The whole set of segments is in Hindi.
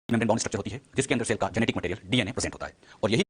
मेम्ब्रेन बाउंड स्ट्रक्चर होती है जिसके अंदर सेल का जेनेटिक मटेरियल डीएनए प्रेजेंट होता है और यही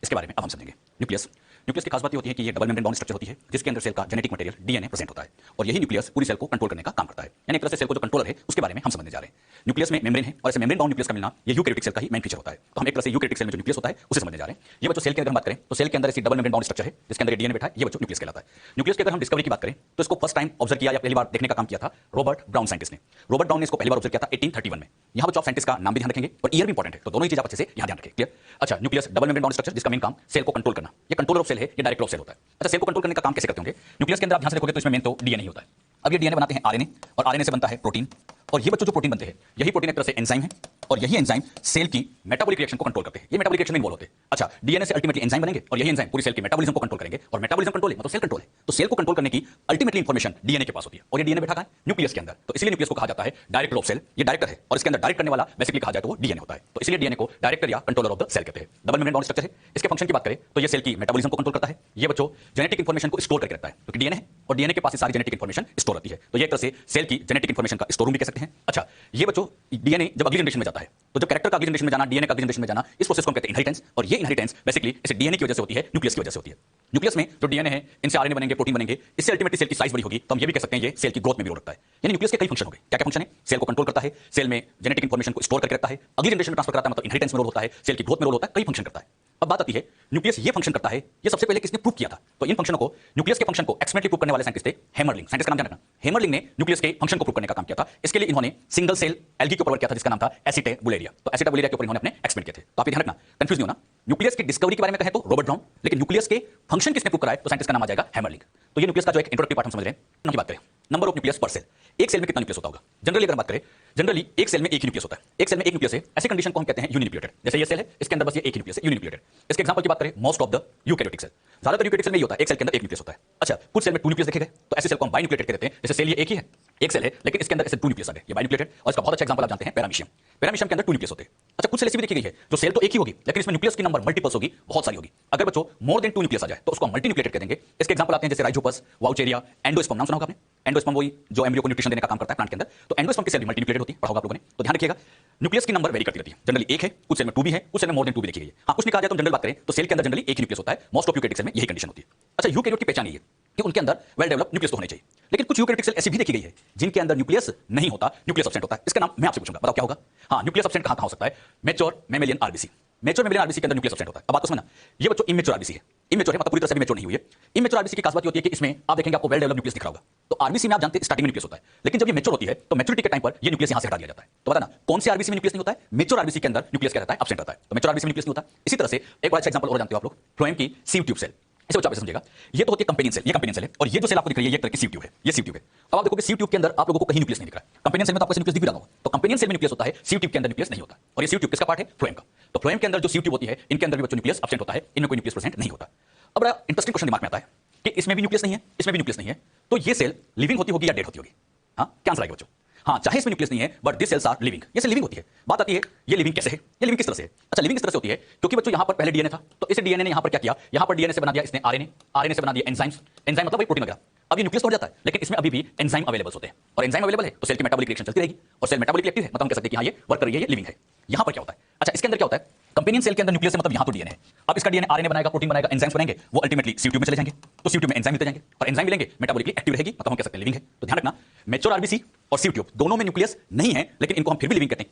इसके बारे में अब हम समझेंगे। न्यूक्लियस न्यूक्लियस की खास बात ये होती है कि ये डबल मेम्ब्रेन बाउंड स्ट्रक्चर होती है जिसके अंदर सेल का जेनेटिक मटेरियल डीएनए प्रेजेंट होता है और यही न्यूक्लियस पूरी सेल को कंट्रोल करने का काम करता है। यानी एक तरह से सेल को जो कंट्रोलर है उसके बारे में हम समझने जा रहे हैं। न्यूक्लियस में मेम्ब्रेन है और ऐसे मेम्ब्रेन बाउंड न्यूक्लियस का मिलना ये यूकैरियोटिक सेल का ही मेन फीचर होता है। तो हम एक तरह से यूकैरियोटिक सेल में जो न्यूक्लियस होता है उसे समझने जा रहे हैं। ये बच्चों सेल की अगर हम बात करें तो सेल के अंदर ऐसी डबल मेम्ब्रेन बाउंड स्ट्रक्चर है जिसके अंदर डीएनए बैठा है, ये बच्चों न्यूक्लियस कहलाता है। न्यूक्लियस की अगर हम डिस्कवरी की बात करें तो इसको फर्स्ट टाइम ऑब्जर्व किया या पहली बार देखने का काम किया था रॉबर्ट ब्राउन साइंटिस्ट ने। रॉबर्ट ब्राउन ने इसको पहली बार ऑब्जर्व किया था 1831 में। यहाँ बच्चों आप साइंटिस्ट का नाम भी ध्यान रखेंगे और ईयर भी इंपॉर्टेंट है, तो दोनों ही चीज आप अच्छे से यहाँ ध्यान रखें। क्लियर? अच्छा, nucleus double membrane bound structure जिसका मेन काम सेल को कंट्रोल करना। ये कंट्रोलर ऑफ सेल है, ये डायरेक्टर ऑफ सेल होता है। अच्छा, सेल को कंट्रोल करने का काम कैसे करते होंगे? न्यूक्लियस के अंदर आप ध्यान से देखोगे तो इसमें मेन तो डीएनए ही होता है। अब ये डीएनए बनाते हैं आरएनए और आरएनए से बनता है प्रोटीन और ये बच्चों जो प्रोटीन बनते हैं यही प्रोटीन एक तरह से एंजाइम है और यही एंजाइम सेल की मेटाबॉलिक रिएक्शन को कंट्रोल करते हैं। ये मेटाबॉलिक रिएक्शन में इन्वॉल्व होते हैं। अच्छा, डीएनए से अल्टीमेटली एंजाइम बनेंगे और यही एंजाइम पूरी सेल की मेटाबॉलिज्म को कंट्रोल करेंगे और मेटाबॉलिज्म कंट्रोल है मतलब सेल कंट्रोल है। तो सेल को कंट्रोल करने की अल्टीमेटली इंफॉर्मेशन डीएनए के पास होती है और ये डीएनए बैठा है न्यूक्लियस के अंदर। तो इसलिए न्यूक्लियस को कहा जाता है डायरेक्टर ऑफ सेल। ये डायरेक्टर है और इसके अंदर डायरेक्ट करने वाला बेसिकली कहा जाए तो वो डीएनए होता है। तो इसलिए डीएनए को डायरेक्टर या कंट्रोलर ऑफ द सेल कहते हैं। डबल मेम्ब्रेन बाउंड स्ट्रक्चर है। इसके फंक्शन की बात करें तो ये सेल की मेटाबॉलिज्म को कंट्रोल करता है। ये बच्चों जेनेटिक इंफॉर्मेशन को स्टोर करके रखता है क्योंकि डीएनए है और डीएनए के पास सारी जेनेटिक इंफॉर्मेशन स्टोर होती है। तो ये एक तरह से सेल की जेनेटिक इंफॉर्मेशन का स्टोर रूम भी कह सकते हैं। अच्छा, ये बच्चों डीएनए जब अगली जनरेशन में जाता है तो जब कैरेक्टर का अगली जनरेशन में जाना, डीएनए का अगली जनरेशन में जाना, इस प्रोसेस को हम कहते हैं इनहेरिटेंस और ये इनहेरिटेंस बेसिकली इस डीएनए की वजह से होती है, न्यूक्लियस की वजह से होती है। न्यूक्लियस में जो डीएनए है इनसे आरएनए बनेंगे, प्रोटीन बनेंगे, इससे अल्टीमेटली सेल की साइज बड़ी होगी। तो हम ये भी कह सकते हैं ये सेल की ग्रोथ में भी रोल रखता है। यानी न्यूक्लियस के कई फंक्शन हो गए। क्या क्या फंक्शन है? सेल को कंट्रोल करता है, सेल में जेनेटिक इंफॉर्मेशन को स्टोर करके रखता है, अगली जनरेशन में ट्रांसफर करता है मतलब इनहेरिटेंस में रोल होता है, सेल की ग्रोथ में रोल होता है, कई फंक्शन करता है। अब बात आती है न्यूक्लियस ये फंक्शन करता है, ये सबसे पहले किसने प्रूव किया था? तो इन फंक्शनों को न्यूक्लियस के फंक्शन को एक्सपेरिमेंटली प्रूव करने वाले साइंटिस्ट थे हेमरलिंग। साइंटिस्ट का नाम क्या रखना? हेमरलिंग ने न्यूक्लियस के फंक्शन को प्रूव करने का काम किया था। इसके लिए इन्होंने सिंगल सेल एल्गी के ऊपर किया था जिसका नाम था एसिटाबुलेरिया। तो एसिटाबुलेरिया के ऊपर इन्होंने अपने एक्सपेरिमेंट किए थे। तो आप ध्यान रखना, कंफ्यूज नहीं होना। न्यूक्लियस की डिस्कवरी के बारे में कहें तो रॉबर्ट ब्राउन, लेकिन न्यूक्लियस के फंक्शन किसने प्रूव कराया तो साइंटिस्ट का नाम आ जाएगा हेमरलिंग। तो ये न्यूक्लियस का जो एक इंट्रोडक्टिव पार्ट हम समझ रहे हैं। नंबर की बात करें, नंबर ऑफ न्यूक्लियस पर सेल। एक सेल में कितना न्यूक्लियस होता होगा? जनरली अगर बात करें, जनरली एक सेल में एक ही न्यूक्लियस होता है। एक सेल में एक न्यूक्लियस है, ऐसे कंडीशन को हम कहते हैं यूनिन्यूक्लिएटेड। जैसे ये सेल है, इसके अंदर बस ये एक ही न्यूक्लियस है, यूनिन्यूक्लिएटेड। इसके एग्जांपल की बात करें, most of the eukaryotic cell, ज्यादातर यूकैरियोटिक सेल में ये होता है, एक सेल के अंदर एक न्यूक्लियस होता है। अच्छा, कुछ सेल में टू न्यूक्लियस देखे गए तो ऐसे सेल को हम बाइन्यूक्लिएटेड कहते हैं। जैसे सेल ये एक ही है, एक सेल है, लेकिन इसके अंदर ऐसे टू न्यूक्लियस आ गए, ये बाइन्यूक्लिएटेड। और इसका बहुत अच्छा एग्जांपल आप जानते हैं पैरामीशियम। पैरामीशियम के अंदर टू न्यूक्लियस होते हैं। अच्छा, कुछ सेल ऐसी भी देखी गई है जो सेल तो एक ही होगी लेकिन इसमें न्यूक्लियस की नंबर मल्टीपल्स होगी, बहुत सारी होगी। अगर बच्चों मोर देन टू न्यूक्लियस आ जाए तो उसको मल्टीन्यूक्लिएटेड कह देंगे। इसके एग्जांपल आते हैं जैसे राइजोपस, वाउचेरिया, एंडोस्पर्म। नाम सुना होगा आपने? एंडोस्पर्म वही जो एम्ब्रियो को न्यूट्रिशन देने का काम करता है प्लांट के अंदर। तो एंडोस्पर्म की सेल भी मल्टीन्यूक्लिएटेड होती है, पढ़ा होगा आप लोगों ने। तो ध्यान रखिएगा, न्यूक्लियस की नंबर वेरी करती रहती है। जनरली एक है, कुछ सेल में टू भी है, कुछ सेल में मोर देन टू भी देखी गई है। हाँ, कुछ नहीं कहा जाए तो जनरल बात करें तो सेल के अंदर जनरली एक ही न्यूक्लियस होता है। मोस्ट ऑफ यूकैरियोटिक सेल में यही कंडीशन होती है। अच्छा, यूकैरियोट की पहचान ये है कि उनके अंदर वेल डेवलप्ड न्यूक्लियस तो होने चाहिए, लेकिन कुछ यूकैरियोटिक सेल ऐसी भी देखी गई है जिनके अंदर न्यूक्लियस नहीं होता, न्यूक्लियस एब्सेंट होता है। इसका नाम मैं आपसे पूछूंगा, बताओ क्या होगा? हाँ, न्यूक्लियस एब्सेंट कहां हो सकता है? Mature mammalian RBC. Mature mammalian RBC के अंदर न्यूक्लियस एब्सेंट होता है। अब बात को समझना, ये बच्चों इमेच्योर आरबीसी है। इमेच्योर है मतलब पूरी तरह से भी मैच्योर नहीं हुई है। इमेच्योर आरबीसी की खास बात होती है कि इसमें आप देखेंगे आपको वेल डेवलप्ड न्यूक्लियस दिख रहा होगा। तो आरबीसी में आप जानते हैं स्टार्टिंग में न्यूक्लियस होता है, लेकिन जब ये मैच्योर होती है तो मैच्योरिटी के टाइम पर ये न्यूक्लियस यहां से हटा दिया जाता है। तो बताना कौन से आरबीसी में न्यूक्लियस नहीं होता है? मैच्योर आरबीसी के अंदर न्यूक्लियस क्या रहता है? एब्सेंट रहता है। तो मैच्योर आरबीसी में न्यूक्लियस नहीं होता। इसी तरह से एक और अच्छा एग्जांपल और जानते हो आप लोग, फ्लोएम की सीव ट्यूब सेल। इसे बच्चों आप समझिएगा, ये तो होती है कंपेनियन सेल, ये कंपेनियन सेल है और ये जो सेल आपको दिख रही है ये एक तरह की सीव ट्यूब है, ये सीव ट्यूब है। अब आप देखोगे सीव ट्यूब के अंदर आप लोगों को कहीं न्यूक्लियस नहीं दिख रहा है। कंपेनियन सेल में तो आपको न्यूक्लियस दिख भी रहा होगा। तो कंपेनियन सेल में न्यूक्लियस होता है, सीव ट्यूब के अंदर न्यूक्लियस नहीं होता। और ये सीव ट्यूब किसका पार्ट है? फ्लोएम का। तो फ्लोएम के अंदर जो सीव ट्यूब होती है इनके अंदर भी बच्चों न्यूक्लियस एब्सेंट होता है, इनमें कोई न्यूक्लियस प्रेजेंट नहीं होता। अब बड़ा इंटरेस्टिंग क्वेश्चन दिमाग में आता है कि इसमें भी न्यूक्लियस नहीं है, इसमें भी न्यूक्लियस नहीं है, तो ये सेल लिविंग होती होगी या डेड होती होगी? हाँ, क्या आंसर आएगा बच्चों? हाँ, चाहे इसमें न्यूक्लियस नहीं है but this cells are living. ये सेल लिविंग होती है। बात आती है ये लिविंग कैसे है, ये लिविंग किस तरह से है? अच्छा, लिविंग इस तरह से होती है क्योंकि बच्चों यहाँ पर पहले डीएनए था, तो इस डीएनए ने यहाँ पर क्या किया? यहाँ पर डीएनए से बना दिया इसने आरएनए, आरएनए से बना दिया एंजाइम्स, एंजाइम मतलब वही प्रोटीन वगैरह। अब ये न्यूक्लियस तो हो जाता है लेकिन इसमें अभी भी एंजाइम अवेलेबल होते हैं और एंजाइम अवेलेबल है तो सेल की मेटाबॉलिक रिएक्शन चलती रहेगी और सेल मेटाबॉलिक एक्टिव है मतलब हम कह सकते हैं कि हाँ ये वर्क कर रही है, ये लिविंग है। यहाँ पर क्या होता है? अच्छा, इसके अंदर क्या होता है? कंपेनियन सेल के अंदर न्यूक्लियस है मतलब यहाँ तो डीएनए है। अब इसका डीएनए आरएनए बनाएगा, प्रोटीन बनाएगा, एंजाइम्स बनेंगे, वो अल्टीमेटली सीव ट्यूब में चले जाएंगे। तो सीव ट्यूब में एंजाइम मिलते जाएंगे और एंजाइम मिलेंगे, मेटाबॉलिकली एक्टिव रहेगी मतलब हम कह सकते हैं लिविंग है। तो ध्यान रखना, मैच्योर आरबीसी और सीव ट्यूब दोनों में न्यूक्लियस नहीं है लेकिन इनको हम फिर भी लिविंग कहते हैं।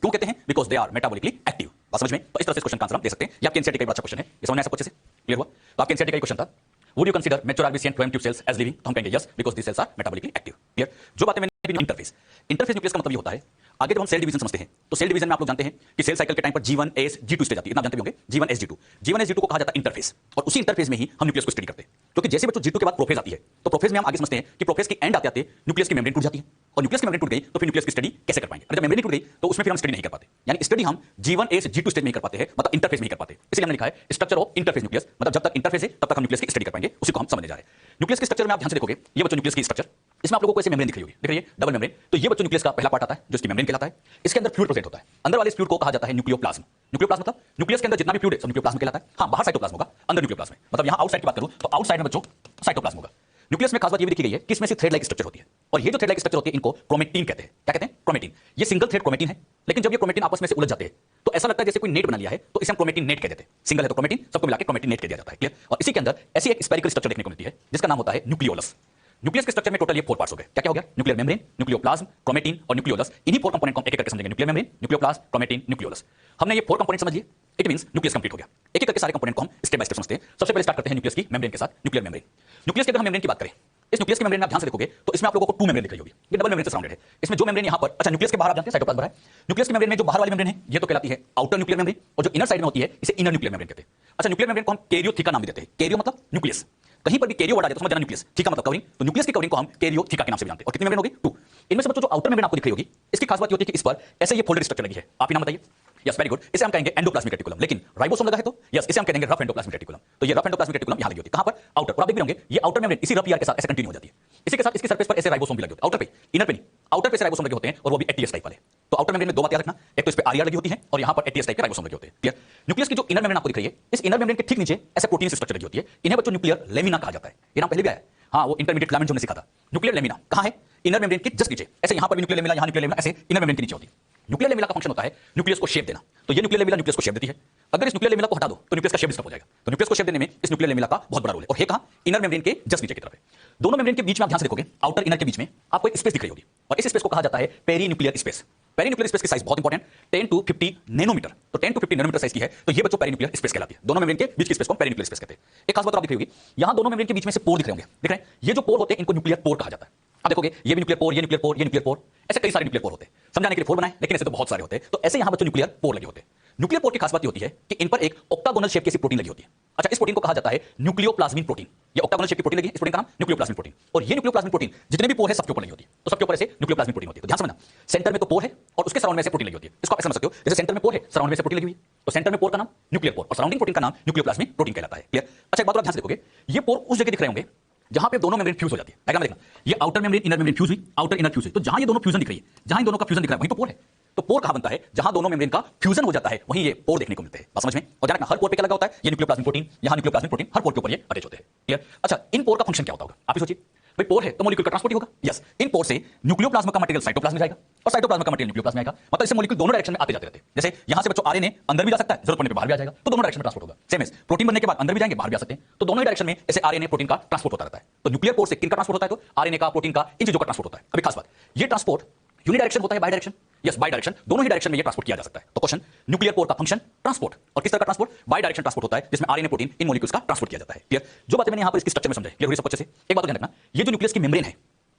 क्यों कहते हैं? Because they are metabolically active. बात समझ में? तो इस तरह से क्वेश्चन का आंसर हम दे सकते हैं। ये आपके एनसीईआरटी का बड़ा अच्छा क्वेश्चन है, ये समझ में आया सब अच्छे से? क्लियर हुआ? तो आपके एनसीईआरटी का क्वेश्चन था, would you consider mature RBC and phloem tube cells as living? तो हम कहेंगे yes because this cells are metabolically active. Clear? जो बातें मैंने इंटरफेस, इंटरफेस न्यूक्लियस का मतलब ये होता है, आगे जब हम सेल डिवीजन समझते हैं तो सेल डिवीजन में आप लोग जानते हैं कि सेल साइकिल के टाइम पर G1 S G2 स्टेज आती है, इतना जानते होंगे। G1 S G2, G1 S G2 को कहा जाता है इंटरफेस और उसी इंटरफेस में ही हम न्यूक्लियस को स्टडी करते हैं। क्योंकि जैसे बच्चों G2 के बाद प्रोफेज आती है तो प्रोफेज में हम आगे समझते हैं कि प्रोफेज की एंड आते आते न्यूक्लियस की मेम्ब्रेन टूट जाती है और न्यूक्लियस की मेम्ब्रेन टूट गई तो फिर न्यूक्लियस की स्टडी कैसे कर पाएंगे? अगर जब मेम्ब्रेन टूट गई तो उसमें फिर हम स्टडी नहीं कर पाते, यानी स्टडी हम G1 S G2 स्टेज में ही कर पाते हैं, मतलब इंटरफेस में ही कर पाते हैं। इसलिए हमने लिखा है स्ट्रक्चर ऑफ इंटरफेस न्यूक्लियस, मतलब जब तक इंटरफेस है तब तक हम न्यूक्लियस की स्टडी कर पाएंगे, उसी को हम समझने जा रहे हैं। न्यूक्लियस के स्ट्रक्चर में आप ध्यान से देखोगे, ये बच्चों न्यूक्लियस की स्ट्रक्चर, इसमें आप लोगों को ऐसे मेम्ब्रेन दिख रही होगी, दिख रही है डबल मेम्ब्रेन। तो ये बच्चों न्यूक्लियस का पहला पार्ट आता है जो इसकी मेम्ब्रेन कहलाता है। इसके अंदर फ्लूइड प्रेजेंट होता है, अंदर वाले फ्लूइड को कहा जाता है न्यूक्लियोप्लाज्म। न्यूक्लियोप्लाज्म मतलब न्यूक्लियस के अंदर जितना भी फ्लूइड है सब न्यूक्लियोप्लाज्म कहलाता है। हाँ, बाहर साइटोप्लाज्म होगा, अंदर न्यूक्लियोप्लाज्म है। मतलब यहाँ आउटसाइड की बात करूं तो आउटसाइड में बच्चों साइटोप्लाज्म होगा। न्यूक्लियस में खास बात ये भी देखी गई है कि इसमें से थ्रेड लाइक स्ट्रक्चर होती है, और ये जो थ्रेड लाइक स्ट्रक्चर होती है इनको क्रोमेटिन कहते हैं। क्या कहते हैं? क्रोमेटिन। ये सिंगल थ्रेड क्रोमेटिन है, लेकिन जब ये क्रोमेटिन आपस में से उलझ जाते हैं तो ऐसा लगता है जैसे कोई नेट बना लिया है, तो इसे हम क्रोमेटिन नेट कह देते हैं। सिंगल है तो क्रोमेटिन, सबको मिलाकर क्रोमेटिन नेट कह दिया जाता है। क्लियर? और इसी के अंदर ऐसी एक स्फेरिकल स्ट्रक्चर देखने को मिलती है जिसका नाम होता है न्यूक्लियोलस। न्यूक्लियस के स्ट्रक्चर में टोटल ये 4 पार्ट्स हो गए। क्या क्या हो गया? न्यूक्लियर मेम्ब्रेन, न्यूक्लियोप्लाज्म, क्रोमेटिन और न्यूक्लियोलस। इन्हीं 4 कंपोनेंट को हम एक एक करके समझेंगे। Nuclear membrane, nucleoplasm, chromatin, nucleolus. हमने ये 4 कंपोनेंट समझ लिए, इट मींस न्यूक्लियस कंप्लीट हो गया। एक एक करके सारे कंपोनेंट को हम स्टेप बाय स्टेप समझते हैं। सबसे पहले स्टार्ट करते हैं न्यूक्लियस की मेम्ब्रेन के साथ। Nuclear membrane. न्यूक्लियस की अगर हम मेम्ब्रेन की बात करें, इस न्यूक्लियस के मेम्ब्रेन में आप ध्यान से देखोगे तो इसमें आप लोगों को 2 मेम्ब्रेन दिख रही होगी। ये डबल मेम्ब्रेन से सराउंडेड है। इसमें जो मेम्ब्रेन यहां पर, अच्छा न्यूक्लियस के बाहर आप जानते हैं साइटोप्लाज्म है। न्यूक्लियस के मेम्ब्रेन में जो बाहर वाली मेम्ब्रेन है ये तो कहलाती है आउटर न्यूक्लियर मेम्ब्रेन, और जो इनर साइड में होती है इसे इनर न्यूक्लियर मेम्ब्रेन कहते हैं। अच्छा, न्यूक्लियर मेम्ब्रेन को हम कैरियोथिका नाम भी देते हैं। कैरियो मतलब न्यूक्लियस, कहीं पर भी कैरियो वर्ड आ जाए तो समझ जाना न्यूक्लियस। थीका मतलब कवरिंग, तो न्यूक्लियस की कवरिंग को हम कैरियोथिका के नाम से भी जानते हैं। और कितनी मेम्ब्रेन होगी? 2। इनमें से बच्चों जो आउटर मेम्ब्रेन आपको दिख रही होगी, इसकी खास बात ये होती है कि इस पर ऐसे ये फोल्डेड स्ट्रक्चर लगी है। आप ही नाम बताइए। Yes, very good. इसे हम कहेंगे एंडोप्लाज्मिक रेटिकुलम, लेकिन राइबोसोम लगा है तो यस इसे हम कहेंगे रफ एंडोप्लाज्मिक रेटिकुलम। तो ये रफ एंडोप्लाज्मिक रेटिकुलम यहां लगी होती है। कहां पर? आउटर। और आप देख भी होंगे ये आउटर मेम्ब्रेन इसी रफ ईआर के साथ ऐसे कंटिन्यू हो जाती है। इसी के साथ इसकी सरफेस पर ऐसे राइबोसोम भी लगे होते हैं। आउटर पे, इनर पे नहीं, आउटर पे से राइबोसोम लगे होते हैं और वो भी एटीएस टाइप वाले। तो आउटर मेम्ब्रेन में 2 बातें याद रखना, एक तो इस पे आरईआर लगी होती है और यहां पर एटीएस टाइप के राइबोसोम लगे होते हैं। क्लियर? न्यूक्लियस की जो इनर मेम्ब्रेन आपको दिख रही है, इस इनर मेम्ब्रेन के ठीक नीचे ऐसे प्रोटीन स्ट्रक्चर लगी होती है। इन्हें बच्चों न्यूक्लियर लेमिना कहा जाता है। ये नाम पहले भी आया है। हाँ, वो इंटरमीडिएट फिलामेंट जो हमने सीखा था। न्यूक्लियर लेमिना कहां है? इनर मेम्ब्रेन के जस्ट नीचे। ऐसे यहां पर भी न्यूक्लियर लेमिना, यहां न्यूक्लियर लेमिना, ऐसे इनर मेम्ब्रेन के नीचे होती है। न्यूक्लियर लेमिना का फंक्शन होता है न्यूक्लियस को शेप देना। तो ये न्यूक्लियर लेमिना न्यूक्लियस को शेप देती है। अगर इस न्यूक्लियर लेमिना को हटा दो तो न्यूक्लियस का शेप डिस्टर्ब हो जाएगा। तो न्यूक्लियस को शेप देने में इस न्यूक्लियर लेमिना का बहुत बड़ा रोल है। और है कहां? इनर मेम्ब्रेन के जस्ट नीचे की तरफ है। दोनों मेम्ब्रेन के बीच में आप ध्यान से देखोगे, आउटर इनर के बीच में आपको एक स्पेस दिख रही होगी, और इस स्पेस को कहा जाता है पेरीन्यूक्लियर स्पेस। पेरीन्यूक्लियर स्पेस की साइज बहुत इंपॉर्टेंट, 10 to 50 नैनोमीटर। तो 10 to 50 नैनोमीटर साइज की है, तो ये बच्चों पेरीन्यूक्लियर स्पेस कहलाती है। दोनों मेम्ब्रेन के बीच की स्पेस को पेरीन्यूक्लियर स्पेस कहते हैं। एक खास बात आप दिख रही होगी, यहां दोनों मेम्ब्रेन के बीच में से पोर दिख रहे होंगे। दिख रहे हैं? ये जो पोर होते हैं इनको न्यूक्लियर पोर कहा जाता है। आप देखोगे ये भी न्यूक्लियर पोर, ये न्यूक्लियर पोर, ये न्यूक्लियर पोर, ऐसे कई सारे न्यूक्लियर पोर होते हैं। समझाने के लिए 4 बनाए, लेकिन ऐसे तो बहुत सारे होते हैं। तो ऐसे यहां बच्चों न्यूक्लियर पोर लगे होते हैं। न्यूक्लियर पोर की खास बात ये होती है कि इन पर एक ऑक्टागोनल शेप की प्रोटीन लगी होती है। अच्छा, इस प्रोटीन को कहा जाता है न्यूक्लियोप्लाज्मिन प्रोटीन। ये ऑक्टागोनल शेप की प्रोटीन लगी है, इस प्रोटीन का नाम न्यूक्लियोप्लाज्मिन प्रोटीन। और ये न्यूक्लियोप्लाज्मिन प्रोटीन जितने भी पोर है सबके ऊपर लगी होती है। तो सबके ऊपर ऐसे न्यूक्लियोप्लाज्मिन प्रोटीन होती है। तो ध्यान समझना, सेंटर में तो पोर है और उसके सराउंड में ऐसे प्रोटीन लगी होती है। इसको आप ऐसे समझ सकते हो, जैसे सेंटर में पोर है, सराउंड में ऐसे प्रोटीन लगी हुई है। तो सेंटर में पोर का नाम न्यूक्लियर पोर और सराउंडिंग प्रोटीन का नाम न्यूक्लियोप्लाज्मिक प्रोटीन कहलाता है। क्लियर? अच्छा, एक बात और ध्यान से देखोगे, ये पोर उस जगह दिख रहे होंगे जहां पे दोनों मेम्ब्रेन फ्यूज हो जाती है। डायग्राम में देखना, ये outer membrane inner membrane fuse हुई, आउटर इनर फ्यूज हुई। तो जहां ये दोनों फ्यूजन दिख रही है, जहां इन दोनों का फ्यूजन दिख रहा है वहीं तो पोर है। तो पोर कहां बनता है? जहां दोनों मेम्ब्रेन का फ्यूजन हो जाता है वहीं ये पोर देखने को मिलते हैं। बात समझ में? और ध्यान रखना, हर पोर पे क्या लगा होता है? ये न्यूक्लियोप्लाज्मिक प्रोटीन, यहां न्यूक्लियोप्लाज्मिक प्रोटीन, हर पोर के ऊपर ये अटैच होते हैं। क्लियर? अच्छा, इन पोर का फंक्शन क्या होता होगा? आप ही सोचिए। भाई पोर है तो मॉलिक्यूल का ट्रांसपोर्ट ही होगा। यस, इन पोर से न्यूक्लियोप्लाज्म का मटेरियल साइटोप्लाज्म में जाएगा और साइटोप्लाज्म का मटेरियल न्यूक्लियोप्लाज्म में आएगा। मतलब इससे मॉलिक्यूल दोनों डायरेक्शन में आते जाते रहते हैं। जैसे यहां से बच्चों आरएनए अंदर भी जा सकता है, जरूरत पड़ने पे बाहर भी आ जाएगा, तो दोनों डायरेक्शन में ट्रांसपोर्ट होगा। सेम एज प्रोटीन बनने के बाद अंदर भी जाएंगे, बाहर भी आ सकते हैं, तो दोनों ही डायरेक्शन में ऐसे आरएनए प्रोटीन का ट्रांसपोर्ट होता रहता है। तो न्यूक्लियर पोर से किनका ट्रांसपोर्ट होता है? तो आरएनए का, प्रोटीन का, इन चीजों का ट्रांसपोर्ट होता है। अभी खास बात, ये ट्रांसपोर्ट यूनिडायरेक्शन होता है, by direction? Yes, by direction, दोनों ही डायरेक्शन में ये ट्रांसपोर्ट किया जा सकता है। तो क्वेश्चन, न्यूक्लियर पोर का फंक्शन ट्रांसपोर्ट, और किस तरह का ट्रांसपोर्ट? बाई डायरेक्शन ट्रांसपोर्ट होता है, जिसमें आरएनए प्रोटीन इन मॉलिक्यूल्स का ट्रांसपोर्ट किया जाता है। क्लियर? जो बातें मैंने यहां पर इसकी स्ट्रक्चर में समझाई, क्लियर हुई सब अच्छे से? एक बात ध्यान रखना, ये जो न्यूक्लियस की मेम्ब्रेन है,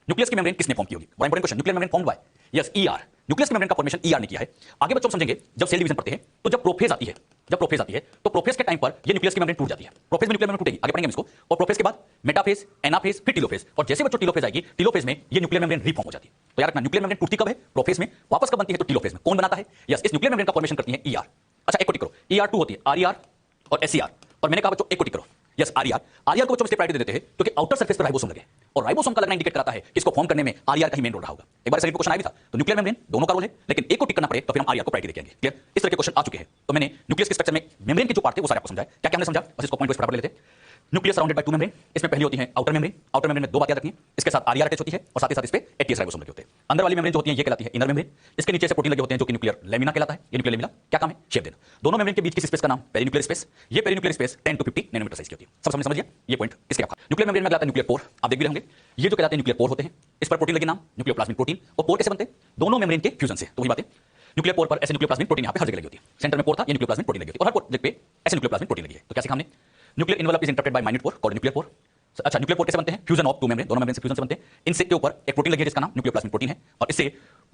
न्यूक्लियस की मेम्ब्रेन किसने फॉर्म की होगी? बड़ा important question. Nuclear membrane formed by, yes, ER. Nucleus की मेम्ब्रेन का फॉर्मेशन ईआर ने किया है। आगे बच्चों समझेंगे, जब सेल डिवीजन पढ़ते हैं तो जब प्रोफेज आती है, तो प्रोफेज के टाइम पर ये न्यूक्लियस की मेम्ब्रेन टूट जाती है। प्रोफेज में न्यूक्लियर मेम्ब्रेन टूटेगी, आगे पढ़ेंगे हम इसको। और प्रोफेज के बाद मेटाफेज, एनाफेज, फिर टीलोफेज। और जैसे बच्चों टीलोफेज आएगी, टीलोफेज में ये न्यूक्लियर मेम्ब्रेन रीफॉर्म हो जाती है। तो याद रखना, न्यूक्लियर मेम्ब्रेन टूटती कब है? प्रोफेज में। वापस कब बनती है? तो टीलोफेज में। कौन बनाता है? यस, इस न्यूक्लियर मेम्ब्रेन का फॉर्मेशन करती है ईआर। अच्छा, एक को टिक करो, ईआर2 होती है, आरईआर और एसईआर। और मैंने कहा बच्चों एक को टिक करो, यस, आरईआर। आरईआर को बच्चों स्टेप प्रायोरिटी देते हैं क्योंकि आउटर सरफेस पर राइबोसोम लगे, और राइबोसोम का लगना इंडिकेट कराता है कि इसको फॉर्म करने में आरईआर का ही मेन रोल रहा होगा। एक बार सेकंड क्वेश्चन आया भी था, तो न्यूक्लियर मेम्ब्रेन दोनों का रोल है, लेकिन एक को टिक करना पड़े तो फिर हम आरईआर को प्रायोरिटी देंगे। क्लियर? इस तरह के क्वेश्चन आ चुके हैं। तो मैंने न्यूक्लियस के स्ट्रक्चर में मेम्ब्रेन के जो पार्ट थे वो सारे आपको समझाया। क्या क्या हमने समझा? बस इसको पॉइंट वाइज फटाफट ले लेते हैं। Nucleus surrounded by 2 membrane. इसमें पहली होती है आउटर मेम्ब्रेन। आउटर मेम्ब्रेन में 2 बातें याद रखनी है, इसके साथ आरईआर अटैच होती है और साथ ही साथ इस पे एटीएस राइबोसोम लगे होते हैं। अंदर वाली मेम्ब्रेन जो होती है ये कहलाती है इनर मेम्ब्रेन। इसके नीचे से प्रोटीन लगे होते हैं जो कि न्यूक्लियर लेमिना कहलाता है। ये न्यूक्लियर लेमिना क्या काम है? शेप देना। दोनों मेम्ब्रेन के बीच की स्पेस का नाम पेरीन्यूक्लियर स्पेस। ये perinuclear space 10 to 50 nanometre size की होती है। सब समझिए ये पॉइंट इसके आपका। न्यूक्लियर मेम्ब्रेन में कहलाता है न्यूक्लियर पोर, आप देख भी होंगे। ये जो कहलाते हैं न्यूक्लियर पोर होते हैं, इस पर प्रोटीन लगे, नाम न्यूक्लियोप्लाज्मिक प्रोटीन। और पोर कैसे बनते हैं? दोनों मेम्ब्रेन के फ्यूजन से। तो वही बात है, न्यूक्लियर पोर पर ऐसे न्यूक्लियोप्लाज्मिक प्रोटीन यहाँ पे हर जगह लगी होती है। सेंटर में पोर था, ये न्यूक्लियोप्लाज्मिक प्रोटीन लगी होती है, और हर पोर जगह पे ऐसे न्यूक्लियोप्लाज्मिक प्रोटीन लगी है। तो क्या सीखा हमने? Nuclear envelope is interrupted by minute pore called nuclear pore. अच्छा, न्यूक्लियर पोर कैसे बनते हैं? फ्यूजन ऑफ 2 मेम्ब्रेन, दोनों मेम्ब्रेन से फ्यूजन से बनते हैं। इनसे के ऊपर एक प्रोटीन लगी है जिसका नाम न्यूक्लियोप्लाज्मिक प्रोटीन है, और इससे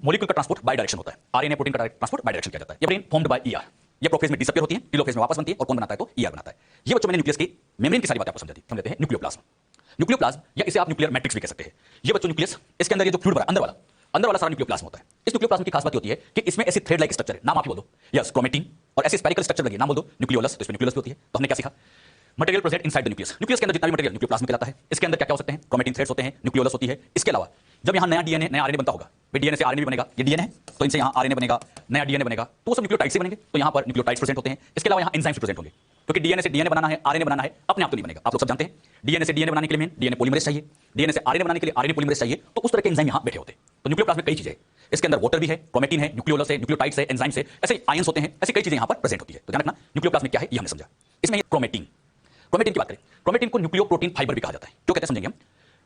मॉलिक्यूल का ट्रांसपोर्ट बाय डायरेक्शन होता है। आरएनए प्रोटीन का ट्रांसपोर्ट बाय डायरेक्शन किया जाता है। ये प्रोटीन फॉर्म्ड बाय ईआर। ये प्रोफेज में डिसअपीयर होती है, टीलोफेज में वापस बनती है, और कौन बनाता है? तो ईआर बनाता है। ये बच्चों मैंने न्यूक्लियस की मेम्ब्रेन की सारी बातें आपको समझा दी। समझ लेते हैं न्यूक्लियोप्लाज्म। न्यूक्लियोप्लाज्म या इसे आप न्यूक्लियर मैट्रिक्स भी कह सकते हैं। ये बच्चों न्यूक्लियस, इसके अंदर ये जो फ्लूइड भरा अंदर वाला सारा न्यूक्लियोप्लाज्म होता है। इस न्यूक्लियोप्लाज्म की खास बात होती है कि इसमें ऐसी थ्रेड लाइक स्ट्रक्चर है, नाम आप ही बोल दो, यस, क्रोमेटिन। और ऐसी स्फेरिकल स्ट्रक्चर लगी, नाम बोल दो, न्यूक्लियोलस। तो इसमें न्यूक्लियोलस होती है। तो हमने क्या सीखा? Material present inside the nucleus. Nucleus के अंदर जितना भी मटेरियल न्यूक्लियोप्लाज्म कहलाता है। इसके अंदर क्या क्या हो सकते हैं? क्रोमेटिन थ्रेड्स होते हैं, न्यूक्लियोलस होती है। इसके अलावा जब यहाँ नया डीएनए, नया आरएनए बनता होगा, भाई डीएनए से आरएनए भी बनेगा, ये डीएनए है तो इनसे यहाँ आरएनए बनेगा, नया डीएनए बनेगा, तो वो सब न्यूक्लियोटाइड से बनेंगे। तो यहाँ पर न्यूक्लियोटाइड्स प्रेजेंट होते हैं। इसके अलावा यहाँ एंजाइम्स प्रेजेंट होंगे। क्योंकि डीएनए से डीएनए बनाना है, आरएनए बनाना है, अपने आप तो नहीं बनेगा। आप लोग सब जानते हैं डीएनए से डीएनए बनाने के लिए डीएनए पॉलीमरेज चाहिए, डीएनए से आरएनए बनाने के लिए आरएनए पॉलीमरेज चाहिए। तो उस तरह के एंजाइम यहां बैठे होते हैं। तो न्यूक्लियोप्लास्ट में कई चीजें, इसके अंदर वाटर भी है, क्रोमेटिन है, न्यूक्लियोलस है, न्यूक्लियोटाइड्स है, एंजाइम्स है, ऐसे आयंस होते हैं, ऐसी कई चीजें यहां पर प्रेजेंट होती है। तो ध्यान रखना न्यूक्लियोप्लास्ट में क्या है ये हमने समझा। इसमें ये क्रोमेटिन, क्रोमेटिन की बात करें, क्रोमेटिन को न्यूक्लियोप्रोटीन फाइबर भी कहा जाता है। क्यों कहते हैं समझेंगे हम।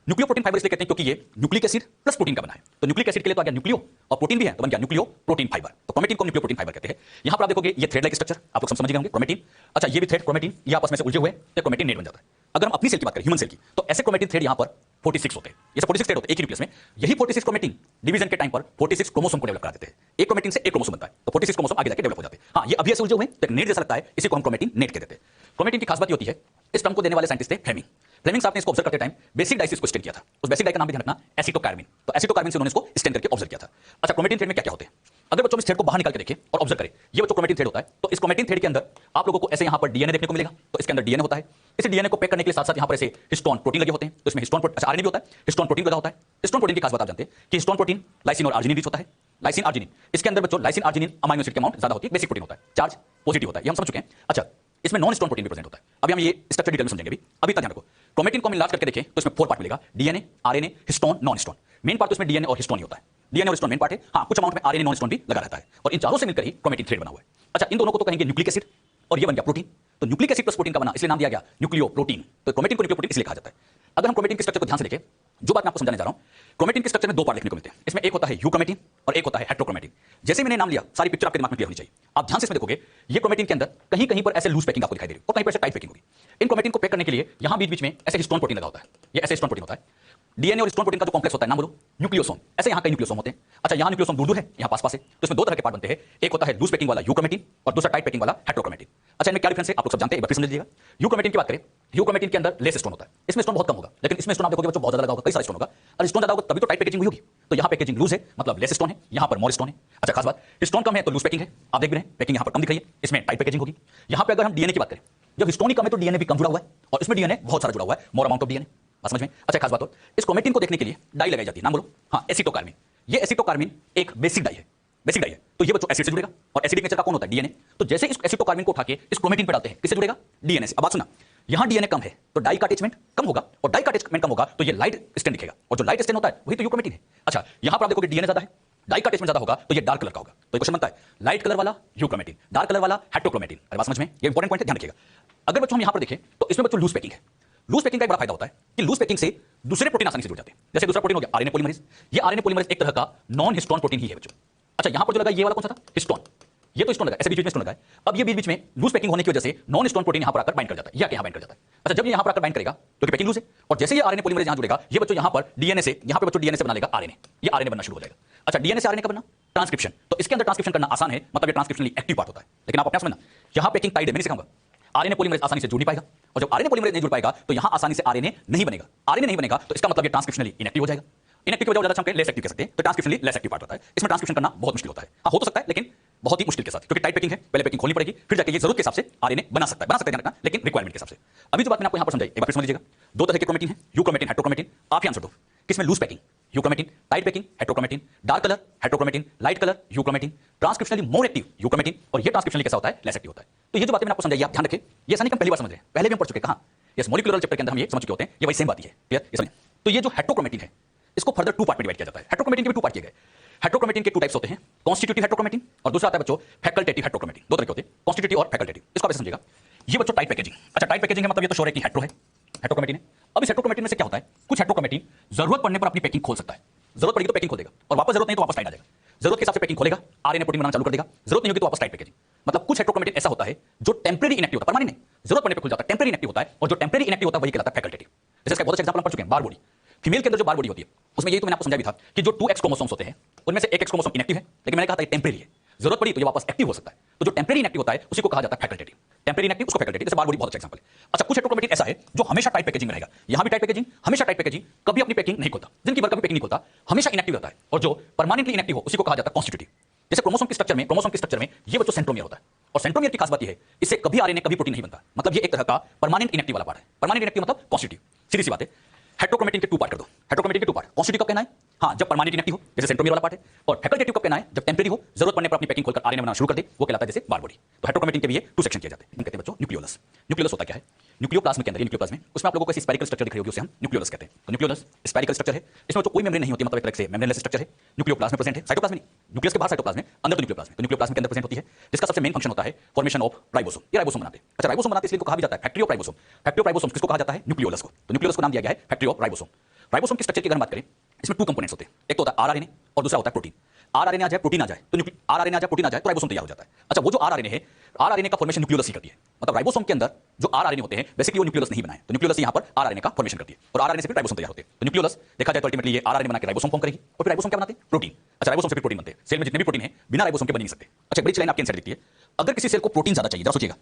न्यूक्लियोप्रोटीन फाइबर इसलिए कहते हैं क्योंकि ये न्यूक्लिक एसिड प्लस प्रोटीन का बना है। तो न्यूक्लिक एसिड के लिए तो आ गया न्यूक्लियो, और प्रोटीन भी है तो बन गया न्यूक्लियो प्रोटीन फाइबर। तो क्रोमेटिन को न्यूक्लियोप्रोटीन फाइबर कहते हैं। यहां पर आप देखोगे ये थ्रेड लाइक स्ट्रक्चर, आप लोग सब समझ गए होंगे क्रोमेटिन। अच्छा ये भी थ्रेड क्रोमेटिन, ये आपस में से उलझे हुए तो क्रोमेटिन नेट बन जाता है। अगर हम अपनी सेल की बात करें, ह्यूमन सेल की, तो ऐसे क्रोमेटिन थ्रेड यहां पर 46 होते हैं। ये सब 46 थ्रेड होते हैं एक ही न्यूक्लियस में। यही 46 क्रोमेटिन डिवीजन के टाइम पर 46 क्रोमोसोम को डेवलप करा देते हैं। एक क्रोमेटिन से एक क्रोमोसोम बनता है, तो 46 क्रोमोसोम आगे जाके डेवलप हो जाते हैं। हां ये अभी ऐसे उलझे हुए हैं तो एक नेट जैसा लगता है, इसी को हम क्रोमेटिन नेट कहते हैं। क्रोमेटिन की खास बात ये होती है, इस टर्म को देने वाले साइंटिस्ट थे फ्लेमिंग। फ्लेमिंग साहब ने इसको ऑब्जर्व करते टाइम बेसिक डाइसिस को स्टेन किया था। उस बेसिक डाई का नाम भी ध्यान रखना एसिटोकार्बिन। तो एसिटोकार्बिन से उन्होंने इसको स्टेन करके ऑब्जर्व किया था। अच्छा क्रोमेटिन थ्रेड में क्या क्या होते हैं, अगर बच्चों इस थ्रेड को बाहर निकाल के देखें और ऑब्जर्व करें, ये बच्चों क्रोमेटिन थ्रेड होता है। तो इस क्रोमेटिन थ्रेड के अंदर आप लोगों को ऐसे यहां पर डीएनए देखने को मिलेगा। तो इसके अंदर डीएनए होता है। इस डीएनए को पैक करने के लिए साथ साथ यहां पर ऐसे हिस्टोन प्रोटीन लगे होते हैं। तो इसमें हिस्टोन आरएनए भी होता है, हिस्टोन प्रोटीन लगा होता है। हिस्टोन प्रोटीन की खास बात आप जानते हैं कि हिस्टोन प्रोटीन लाइसिन और आर्जिनिन रिच होता है। लाइसिन आर्जिनिन, इसके अंदर बच्चों लाइसिन आर्जिनिन अमाइनो एसिड की अमाउंट ज्यादा होती है, बेसिक प्रोटीन होता है, चार्ज पॉजिटिव होता है, ये हम समझ चुके हैं। अच्छा इसमें नॉन हिस्टोन प्रोटीन भी प्रेजेंट होता है। अभी हम ये स्ट्रक्चर डिटेल में समझेंगे। अभी तक ध्यान रखो, क्रोमेटिन को हम इनलार्ज करके देखें तो इसमें 4 पार्ट मिलेगा, DNA, RNA, histone, non histone. Main part तो इसमें डीएनए और हिस्टोन ही होता है। डीएनए और हिस्टोन मेन पार्ट है। हां कुछ अमाउंट में आरएनए नॉन हिस्टोन भी लगा रहता है, और इन चारों से मिलकर ही क्रोमेटिन थ्रेड बना हुआ है। अच्छा इन दोनों को तो कहेंगे न्यूक्लिक एसिड, और ये बन गया प्रोटीन। तो न्यूक्लिक एसिड प्लस प्रोटीन का बना, इसलिए नाम दिया गया न्यूक्लियो प्रोटीन। तो क्रोमेटिन को न्यूक्लियो प्रोटीन इसलिए कहा जाता है। अगर हम क्रोमेटिन के स्ट्रक्चर को ध्यान से देखें, जो बात मैं आपको समझाने जा रहा हूं, क्रोमेटिन के स्ट्रक्चर में 2 पार्ट देखने को मिलते हैं। इसमें एक होता है यूक्रोमेटिन और एक होता है हेट्रोक्रोमेटिन। जैसे मैंने नाम लिया, सारी पिक्चर आपके दिमाग में क्लियर होनी चाहिए। आप ध्यान से इसमें देखोगे, ये क्रोमेटिन के अंदर कहीं कहीं पर ऐसे लूज पैकिंग आपको दिखाई दे रही है और कहीं पर ऐसे टाइट पैकिंग होगी। इन क्रोमेटिन को पैक करने के लिए यहां बीच बीच में ऐसे हिस्टोन प्रोटीन लगा होता है। ये ऐसे हिस्टोन प्रोटीन होता है। डीएनए और हिस्टोन प्रोटीन का जो कॉम्प्लेक्स होता है, नाम बोलो, न्यूक्लियोसोम। ऐसे यहां कई न्यूक्लियोसोम होते हैं। अच्छा यहां न्यूक्लियोसोम दूर दूर है, यहां पास-पास है। तो इसमें 2 तरह के पार्ट बनते हैं, एक होता है लूज पैकिंग वाला यूक्रोमेटिन और दूसरा टाइट पैकिंग वाला हेट्रोक्रोमेटिन। अच्छा इनमें क्या डिफरेंस है आप लोग सब जानते हैं, एक बार समझ लीजिएगा। यूक्रोमेटिन की बात करें, यूक्रोमेटिन के अंदर लेस स्टोन होता है। इसमें स्टोन बहुत कम होगा, लेकिन इसमें स्टोन आप देखोगे बच्चों बहुत ज्यादा लगा होगा, कई सारे स्टोन होगा। और स्टोन ज्यादा होगा तभी तो टाइट पैकेजिंग हुई होगी। तो यहां पैकेजिंग लूज है, मतलब लेस स्टोन है, यहां पर मोर स्टोन है। अच्छा खास बात, स्टोन कम है तो लूज पैकिंग है, आप देख भी रहे हैं, पैकिंग यहां पर कम दिख रही है, इसमें टाइट पैकेजिंग होगी। यहां पे अगर हम डीएनए की बात करें, जब हिस्टोन ही कम है तो डीएनए भी कम जुड़ा हुआ है, और इसमें डीएनए बहुत सारा जुड़ा हुआ है, मोर अमाउंट ऑफ डीएनए। बात समझ में। अच्छा खास बात हो, इस क्रोमेटिन को देखने के लिए डाई लगाई जाती है, नाम बोलो। हाँ एसिटोकार्बिन। ये एसिटोकार्बिन एक बेसिक डाई है, बेसिक डाई है। तो ये बच्चों एसिड से जुड़ेगा, और एसिडिक नेचर का कौन होता है, डीएनए। तो जैसे इस एसिटोकार्बिन को उठा के इस क्रोमेटिन पे डालते हैं, किससे जुड़ेगा, डीएनए से। अब बात सुना, यहां डीएनए कम है तो डाई का अटैचमेंट कम होगा, और डाई का अटैचमेंट कम होगा तो ये लाइट स्टेन दिखेगा, और जो लाइट स्टेन होता है वही तो यूक्रोमेटिन है। अच्छा यहां पर आप देखोगे डीएनए ज्यादा है, डाई का अटैचमेंट ज्यादा होगा तो ये डार्क कलर का होगा। तो क्वेश्चन बनता है, लाइट कलर वाला यूक्रोमेटिन, डार्क कलर वाला हेट्रोक्रोमेटिन। अरे बात समझ में, ये इंपॉर्टेंट पॉइंट है, ध्यान रखिएगा। अगर बच्चों हम यहां पर देखें तो इसमें बच्चों लूज पैकिंग है। लूज पैकिंग का एक बड़ा फायदा होता है कि लूज पैकिंग से दूसरे प्रोटीन आसानी से जुड़ जाते हैं। जैसे दूसरा प्रोटीन हो गया आरएनए पॉलीमरेज। ये आरएनए पॉलीमरेज एक तरह का नॉन हिस्टोन प्रोटीन ही है बच्चों। अच्छा यहां पर जो लगा ये वाला कौन सा था, हिस्टोन। ये तो हिस्टोन लगा, ऐसे बीच में हिस्टोन लगा है। अब ये बीच बीच में लूज पैकिंग होने की वजह से नॉन हिस्टोन प्रोटीन यहां पर आकर बाइंड कर जाता है, या यहां बाइंड कर जाता है। अच्छा जब ये यहां पर आकर बाइंड करेगा क्योंकि पैकिंग लूज है, और जैसे ये आरएनए पॉलीमरेज यहां जुड़ेगा, ये बच्चों यहां पर डीएनए से, यहां पे बच्चों डीएनए से बना लेगा आरएनए, ये आरएनए बनना शुरू हो जाएगा। अच्छा डीएनए से आरएनए का बनना ट्रांसक्रिप्शन, तो इसके अंदर ट्रांसक्रिप्शन करना आसान है, मतलब ये ट्रांसक्रिप्शनली एक्टिव पार्ट होता है। लेकिन आप अपने समझना, यहां पैकिंग टाइट है, मैंने सिखाऊंगा। आरएनए पॉलीमरेज आसानी से जुड़ नहीं पाएगा, और जब आरएनए पॉलीमरेज नहीं जुड़ पाएगा तो यहां आसानी से आरएनए नहीं बनेगा। आरएनए नहीं बनेगा तो इसका मतलब ये ट्रांसक्रिप्शनली इनएक्टिव हो जाएगा। इनएक्टिव की वजह ज्यादा हम लेस एक्टिव कह सकते हैं, तो ट्रांसक्रिप्शनली लेस एक्टिव पार्ट होता है। इसमें ट्रांसक्रिप्शन करना बहुत मुश्किल होता है। हाँ हो तो सकता है, लेकिन बहुत ही मुश्किल के साथ, क्योंकि टाइट पैकिंग है, पहले पैकिंग खोलनी पड़ेगी, फिर जाके ये जरूरत के हिसाब से आरएनए बना सकता है ध्यान रखना, लेकिन रिक्वायरमेंट के हिसाब से। अभी जो बात मैंने आपको यहां पर समझाई, एक बार फिर समझ लीजिएगा। 2 तरह के क्रोमेटिन है, यूक्रोमेटिन, हेट्रोक्रोमेटिन। आप ही आंसर दो, किसमें loose packing euchromatin, tight packing heterochromatin, dark colour heterochromatin, light colour euchromatin, transcriptionally more active euchromatin, और ये ट्रांसक्रिप्शनली कैसा होता है, लेस एक्टिव होता है। तो ये जो बातें मैंने आपको समझाई आप ध्यान रखें, ये ऐसा नहीं कि हम पहली बार समझ रहे हैं, पहले भी हम पढ़ चुके हैं। कहां, यस मॉलिक्यूलर चैप्टर के अंदर हम ये समझ चुके होते हैं, ये वही सेम बात ही है, क्लियर। ये समझ। तो ये जो हेट्रोक्रोमेटिन है, इसको फर्दर 2 पार्ट में डिवाइड किया जाता है। हेट्रोक्रोमेटिन के भी 2 पार्ट किए गए। हेट्रोक्रोमेटिन के 2 टाइप्स होते हैं, कॉन्स्टिट्यूटिव हेट्रोक्रोमेटिन और दूसरा आता है बच्चों फैकल्टेटिव हेट्रोक्रोमेटिन। 2 तरह के होते हैं, कॉन्स्टिट्यूटिव और फैकल्टेटिव। इसको आप ऐसे समझिएगा, ये बच्चों टाइट पैकेजिंग। अच्छा टाइट पैकेजिंग है मतलब ये तो श्योर है कि हेट्रो है, हेट्रोक्रोमेटिन है। अब इस हेट्रोक्रोमेटिन में से क्या होता है, कुछ हेट्रोक्रोमेटिन जरूरत पड़ने पर अपनी पैकिंग खोल सकता है। जरूरत पड़ेगी तो पैकिंग खोल देगा, और वापस जरूरत नहीं तो वापस टाइट आ जाएगा। जरूरत के हिसाब से पैकिंग खोलेगा, आरएनए प्रोटीन बनाना चालू कर देगा, जरूरत नहीं होगी तो वापस टाइट पैकेजिंग। मतलब कुछ हेट्रोक्रोमेटिन ऐसा होता है जो टेंपरेरी इनएक्टिव होता है, परमानेंट नहीं, जरूरत पड़ने पर खुल जाता है, टेंपरेरी इनएक्टिव होता है, और जो टेंपरेरी इनएक्टिव होता है वही कहलाता है फैकल्टेटिव। जैसे इसका बहुत अच्छा एग्जांपल हम पढ़ चुके हैं, बार बॉडी। फीमेल के अंदर जो बार बॉडी होती है उसमें यही तो मैंने आपको समझाया भी था कि जो 2x क्रोमोसोम्स होते हैं उनमें से एक एक्स क्रोमोसोम इनएक्टिव है, लेकिन मैंने कहा था ये टेंपरेरी है, जरूरत पड़ी तो ये वापस एक्टिव हो सकता है। तो जो टेंपरेरी इनएक्टिव होता है उसी को कहा जाता है फैकल्टेटिव। टेंपरेरी इनएक्टिव उसको फैकल्टेटिव, जैसे बार बॉडी बहुत अच्छा एग्जांपल है। अच्छा कुछ हेट्रोक्रोमेटिन ऐसा है जो हमेशा टाइट पैकेजिंग रहेगा, यहां भी टाइट पैकेजिंग, हमेशा टाइट पैकेजिंग, कभी अपनी पैकिंग नहीं खोलता, जिनकी बार कभी पैकिंग नहीं खोलता, हमेशा इनएक्टिव रहता है। और जो परमानेंटली इनएक्टिव हो उसी को कहा जाता है कॉन्स्टिट्यूटिव। जैसे क्रोमोसोम के स्ट्रक्चर में ये बच्चों सेंट्रोमियर होता है, और सेंट्रोमियर की खास बात ये है इससे कभी आरएनए कभी प्रोटीन नहीं बनता, मतलब ये एक तरह का परमानेंट इनएक्टिव वाला पार्ट है। परमानेंट इनएक्टिव मतलब कॉन्स्टिट्यूटिव, सीधी सी बात है। हेट्रोक्रोमेटिन के 2 पार्ट कर दो, हेट्रोक्रोमेटिन के 2 पार्ट। कॉन्स्टिट्यूटिव कब कहना है, हां जब परमानेंट इनएक्टिव हो, जैसे सेंट्रोमियर वाला पार्ट है, और फैकल्टेटिव कब कहना है, जब टेंपरेरी हो, जरूरत पड़ने पर अपनी पैकिंग खोलकर आरएनए बनाना शुरू कर दे, वो कहलाता है जैसे बार बॉडी। तो हेट्रोक्रोमेटिन के भी ये 2 सेक्शन किए जाते हैं, कहते हैं बच्चों न्यूक्लियोलस। न्यूक्लियोलस होता क्या है? न्यूक्लियोप्लाज्म के अंदर, ये न्यूक्लियोप्लाज्म में, उसमें आप लोगों को ऐसी स्फेरिकल स्ट्रक्चर दिख रही होगी, उसे हम न्यूक्लियोलस कहते हैं। तो न्यूक्लियोलस स्फेरिकल स्ट्रक्चर है, इसमें जो कोई मेम्ब्रेन नहीं होती, मतलब एक तरह से मेम्ब्रेनलेस स्ट्रक्चर है। न्यूक्लियोप्लाज्म में प्रेजेंट है, साइटोप्लाज्म नहीं, न्यूक्लियस के बाहर साइटोप्लाज्म है, अंदर तो न्यूक्लियोप्लाज्म है। तो न्यूक्लियोप्लाज्म के अंदर प्रेजेंट होती है, जिसका सबसे मेन फंक्शन होता है फॉर्मेशन ऑफ राइबोसोम। ये राइबोसोम बनाते हैं। अच्छा, राइबोसोम बनाते हैं इसलिए कहा भी जाता है factory of ribosome. Factory of ribosome किसको कहा जाता है? न्यूक्लियोलस को। तो न्यूक्लियोलस को नाम दिया गया है फैक्ट्री ऑफ राइबोसोम। राइबोसोम की स्ट्रक्चर की अगर हम बात करें, इसमें टू कंपोनेंट्स होते हैं, एक तो होता है आरआरएनए और दूसरा होता है प्रोटीन। आरआरएनए आ जाए, प्रोटीन आ जाए, तो आरआरएनए आ जाए, प्रोटीन आ जाए, तो राइबोसोम तैयार हो जाता है। अच्छा, वो जो आरआरएनए है, आरआरएनए का फॉर्मेशन न्यूक्लियोलस ही करती है। मतलब राइबोसोम के अंदर जो आरआरएनए होते हैं, बेसिकली वो न्यूक्लियोलस नहीं बनाए, तो न्यूक्लियोलस यहां पर आरआरएनए का फॉर्मेशन करती है और आरआरएनए से फिर राइबोसोम तैयार होते हैं। तो न्यूक्लियोलस देखा जाए तो अल्टीमेटली ये आरआरएनए बना के राइबोसोम फॉर्म करेगी और फिर राइबोसोम क्या बनाते हैं? प्रोटीन। अच्छा, राइबोसोम से फिर प्रोटीन बनते हैं। सेल में जितने भी प्रोटीन है बिना राइबोसोम के बन नहीं सकते। अच्छा, बड़ी लाइन आपके आंसर दिखती है, अगर किसी सेल को प्रोटीन ज्यादा चाहिए, जरा सोचिएगा,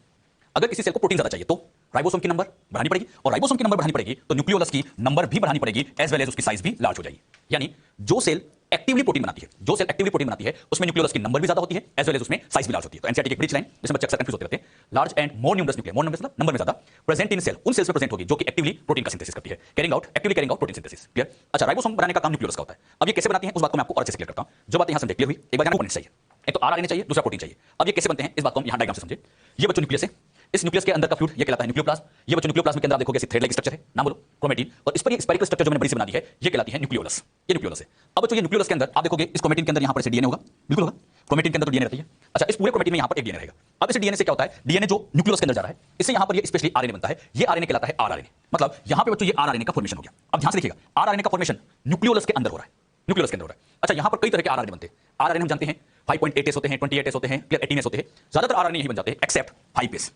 अगर किसी सेल को प्रोटीन ज्यादा चाहिए तो राइबोसोम की नंबर बढ़ानी पड़ेगी, और राइबोसोम की नंबर बढ़ानी पड़ेगी तो न्यूक्लियोलस की नंबर भी बढ़ानी पड़ेगी, एज वेल एज उसकी साइज भी लार्ज हो जाएगी। यानी जो सेल एक्टिवली प्रोटीन बनाती है, जो सेल एक्टिवली प्रोटीन बनाती है, उसमें न्यूक्लियोलस की नंबर भी ज्यादा होती है, एज वेल एज उसमें साइज भी लार्ज होती है। तो एनसीईआरटी की एक बड़ी लाइन जिसमें बच्चे अक्सर कंफ्यूज होते रहते हैं, large and more numerous nuclear, more numerous मतलब नंबर में ज्यादा, प्रेजेंट इन सेल, उन सेल्स में प्रेजेंट होगी जो कि एक्टिवली प्रोटीन का सिंथेसिस करती है, carrying out protein synthesis. Clear? अच्छा, राइबोसोम बनाने का काम न्यूक्लियोलस का होता है। अब ये कैसे बनाती है उस बात को मैं आपको और अच्छे से क्लियर करता हूं। जो बात यहां से क्लियर हुई, एक बार यहां कंपोनेंट्स चाहिए, एक तो आरआरएनए चाहिए, दूसरा प्रोटीन चाहिए। अब ये कैसे बनते हैं इस बात को हम यहां डायग्राम से समझे। ये बच्चों न्यूक्लियस है, इस न्यूक्लियस के अंदर का फ्लूइड ये कहलाता है न्यूक्लियोप्लाज्म। ये बच्चों न्यूक्लियोप्लाज्म के अंदर आप देखोगे ऐसी थ्रेड लाइक स्ट्रक्चर है, नाम बोलो, क्रोमेटिन, और इस पर ये स्पेरिकल स्ट्रक्चर जो मैंने बड़ी सी बना दी है ये कहलाती है न्यूक्लियोलस। ये न्यूक्लियोलस है। अब बच्चों ये न्यूक्लियोलस के अंदर आप देखोगे इस क्रोमेटिन के अंदर यहां पर से डीएनए होगा, बिल्कुल होगा, क्रोमेटिन के अंदर तो डीएनए रहती है। अच्छा, इस पूरे क्रोमेटिन में यहां पर एक डीएनए रहेगा। अब इस डीएनए से क्या होता है, डीएनए जो न्यूक्लियोलस के अंदर जा रहा है, इससे यहां पर ये स्पेशली आरएनए बनता है, ये आरएनए कहलाता है आरआरएनए। मतलब यहां पे बच्चों ये आरआरएनए का फॉर्मेशन हो गया। अब ध्यान से देखिएगा, आरआरएनए का फॉर्मेशन न्यूक्लियोलस के अंदर हो रहा है, न्यूक्लियोलस के अंदर हो रहा है। अच्छा, यहां पर कई तरह के आरआरएनए बनते हैं। आरआरएनए हम जानते हैं 5.8s होते हैं, 28s होते हैं, 18s होते हैं। ज्यादातर आरआरएनए यही बन जाते हैं एक्सेप्ट 5s।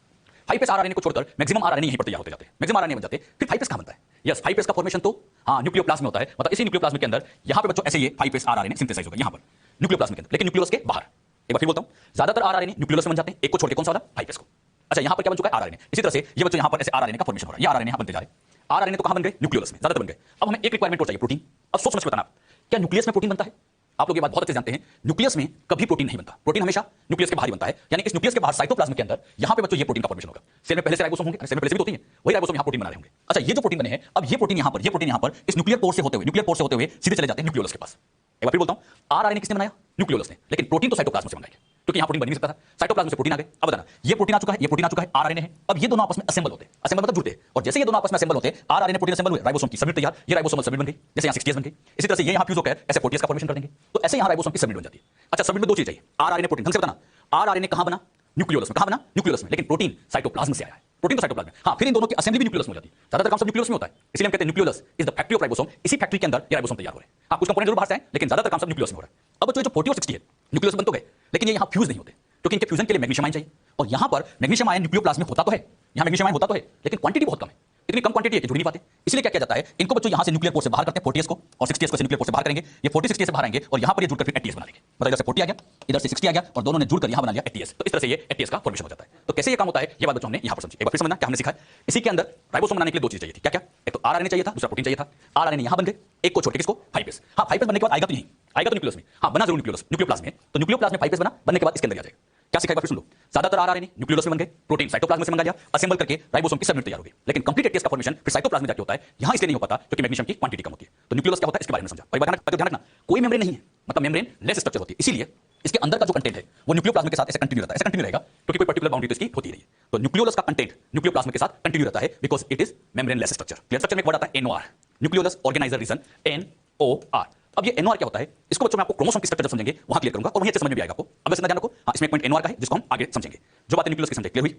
5s आरआरएनए को छोड़कर मैक्सिमम आरआरएनए यहीं पर तैयार होते जाते हैं, मैक्सिमम आरआरएनए बन जाते हैं। फिर 5s कहां बनता है? यस, 5s का फॉर्मेशन तो हां न्यूक्लियोप्लाज्म में होता है। मतलब इसी न्यूक्लियोप्लाज्म के अंदर यहां पे बच्चों ऐसे ये 5s आरआरएनए सिंथेसाइज होगा यहां पर न्यूक्लियोप्लाज्म के अंदर, लेकिन न्यूक्लियोलस के बाहर। एक बार फिर बोलता हूं, ज्यादातर आरआरएनए न्यूक्लियोलस में बन जाते हैं, एक को छोड़ के कौन सा वाला? 5s को। अच्छा, यहां पर क्या बन चुका है? आरआरएनए। इसी तरह से ये बच्चों यहां पर ऐसे आरआरएनए का फॉर्मेशन हो रहा है, ये आरआरएनए यहां बनते जा रहे हैं। आरआरएनए तो कहां बन गए? न्यूक्लियोलस में ज्यादातर बन गए। अब हमें एक रिक्वायरमेंट और चाहिए, प्रोटीन। अब सोच समझ के बताना, क्या न्यूक्लियस में प्रोटीन बनता है? आप लोग ये बात बहुत अच्छे से जानते हैं, न्यूक्लियस में कभी प्रोटीन नहीं बनता, प्रोटीन हमेशा न्यूक्लियस के बाहर ही बनता है। यानी इस न्यूक्लियस के बाहर साइटोप्लाज्म के अंदर यहां पे बच्चों ये प्रोटीन का फॉर्मेशन होगा। सेल में पहले से राइबोसोम होंगे, सेल में पहले से भी होती है, वही राइबोसोम यहां प्रोटीन बना रहे होंगे। अच्छा, ये जो प्रोटीन बने हैं, अब ये प्रोटीन यहां पर इस न्यूक्लियर पोर से होते हुए सीधे चले जाते हैं न्यूक्लियोलस के पास। एक बार फिर बोलता हूं, आरआरएनए किसने बनाया? न्यूक्लियोलस ने, लेकिन प्रोटीन तो साइटोप्लाज्म से बनाया, क्योंकि यहां प्रोटीन बन नहीं सकता था, साइटोप्लाज्म से प्रोटीन आ गए। अब बताना, ये प्रोटीन आ चुका है, ये प्रोटीन आ चुका है, आरआरएनए है। अब ये दोनों आपस में असेंबल होते हैं, असेंबल मतलब जुड़ते हैं, और जैसे ये दोनों आपस में असेंबल होते हैं, आरआरएनए प्रोटीन असेंबल हुए, राइबोसोम की सबयूनिट तैयार, ये राइबोसोमल सबयूनिट बन गई, जैसे यहां 60s बन गई। इसी तरह से ये यहां फ्यूज होकर ऐसे 40s का फॉर्मेशन कर देंगे, तो ऐसे यहां राइबोसोम की सबयूनिट बन जाती है। अच्छा, सबयूनिट में दो चीज चाहिए, आरआरएनए प्रोटीन। ढंग से बताना, आरआरएनए कहां बना? न्यूक्लियोलस में। कहां बना? न्यूक्लियोलस में, लेकिन प्रोटीन साइटोप्लाज्म से आया है, प्रोटीन तो साइटोप्लाज्म में। हां, फिर इन दोनों की असेंबली भी न्यूक्लियोलस में हो जाती है, ज्यादातर काम सब न्यूक्लियोलस में होता है, इसलिए हम कहते हैं nucleolus is the factory of ribosome. इसी फैक्ट्री के अंदर ये राइबोसोम तैयार हो रहे हैं। हां, कुछ कंपोनेंट जरूर बाहर से आए, लेकिन ज्यादातर काम सब न्यूक्लियोलस में हो रहा है। अब जो 40 और 60 है न्यूक्लियोलस बन तो गए, लेकिन ये यहां फ्यूज नहीं होते, क्योंकि इनके फ्यूजन के लिए मैग्नीशियम आयन चाहिए, और यहां पर मैग्नीशियम आयन न्यूक्लियोप्लाज्म में होता तो है, यहां मैग्नीशियम आयन होता तो है, लेकिन क्वांटिटी बहुत कम है, इतनी कम क्वांटिटी है कि जुड़ नहीं पाते। इसलिए क्या किया जाता है, इनको बच्चों यहां से न्यूक्लियर पोर से बाहर करते हैं, 40s को, और 60s को न्यूक्लियर पोर से बाहर करेंगे। ये 40 60 से बाहर आएंगे और यहां पर ये जुड़कर फिर 80s बना लेंगे। मतलब इधर से 40 आ गया, इधर से 60 आ गया, और दोनों ने जुड़कर यहां बना लिया 80s। तो इस तरह से ये 80s का फॉर्मेशन हो जाता है। तो कैसे ये काम होता है, ये बात बच्चों हमने यहां पर समझी। एक बार फिर समझना क्या हमने सीखा है। इसी के अंदर राइबोसोम बनाने के लिए दो चीज चाहिए थी, क्या क्या? एक तो आरआरएनए चाहिए था, दूसरा प्रोटीन चाहिए था। आरआरएनए यहां बन गए, एक को छोड़ के किसको? 5s। हां, 5s बनने के बाद आएगा तो नहीं, आएगा तो न्यूक्लियोलस में। हां, बना जरूर न्यूक्लियोप्लाज्म में, तो न्यूक्लियोप्लाज्म में 5s बना, बनने के बाद इसके अंदर आ जाएगा। क्या सीखा, एक बार फिर सुन लो। ज्यादातर आरआरएनए न्यूक्लियोलस में बन गए, प्रोटीन साइटोप्लाज्म से मंगा लिया, असेंबल करके राइबोसोम की सबयूनिट तैयार हो गई। लेकिन कंप्लीट 80s का फॉर्मेशन फिर साइटोप्लाज्म में जाके होता है, यहां इसलिए नहीं हो पाता क्योंकि मैग्नीशियम की क्वांटिटी कम होती है। तो न्यूक्लियोलस क्या होता है इसके बारे में समझा। और एक बात ध्यान रखना, कोई मेम्ब्रेन नहीं है, मतलब मेम्ब्रेन लेस स्ट्रक्चर होती है, इसीलिए इसके अंदर का जो कंटेंट है वो न्यूक्लियोप्लाज्म के साथ ऐसे कंटिन्यू रहता है, ऐसे कंटिन्यू रहेगा क्योंकि कोई पर्टिकुलर बाउंड्री तो इसकी होती रही है। तो न्यूक्लियोलस का कंटेंट न्यूक्लियोप्लाज्म के साथ कंटिन्यू रहता है, because it is membrane less structure. Clear? Structure में एक वर्ड आता है NOR, nucleolus organiser region, NOR। अब ये NOR क्या होता है, इसको बच्चों मैं आपको क्रोमोसोम की स्ट्रक्चर जब समझेंगे वहां क्लियर करूंगा, और वहीं अच्छे समझ में भी आएगा आपको। अब वैसे ध्यान रखो, हां, इसमें पॉइंट NOR का है जिसको हम आगे समझेंगे। जो बातें न्यूक्लियस की समझे, क्लियर हुई?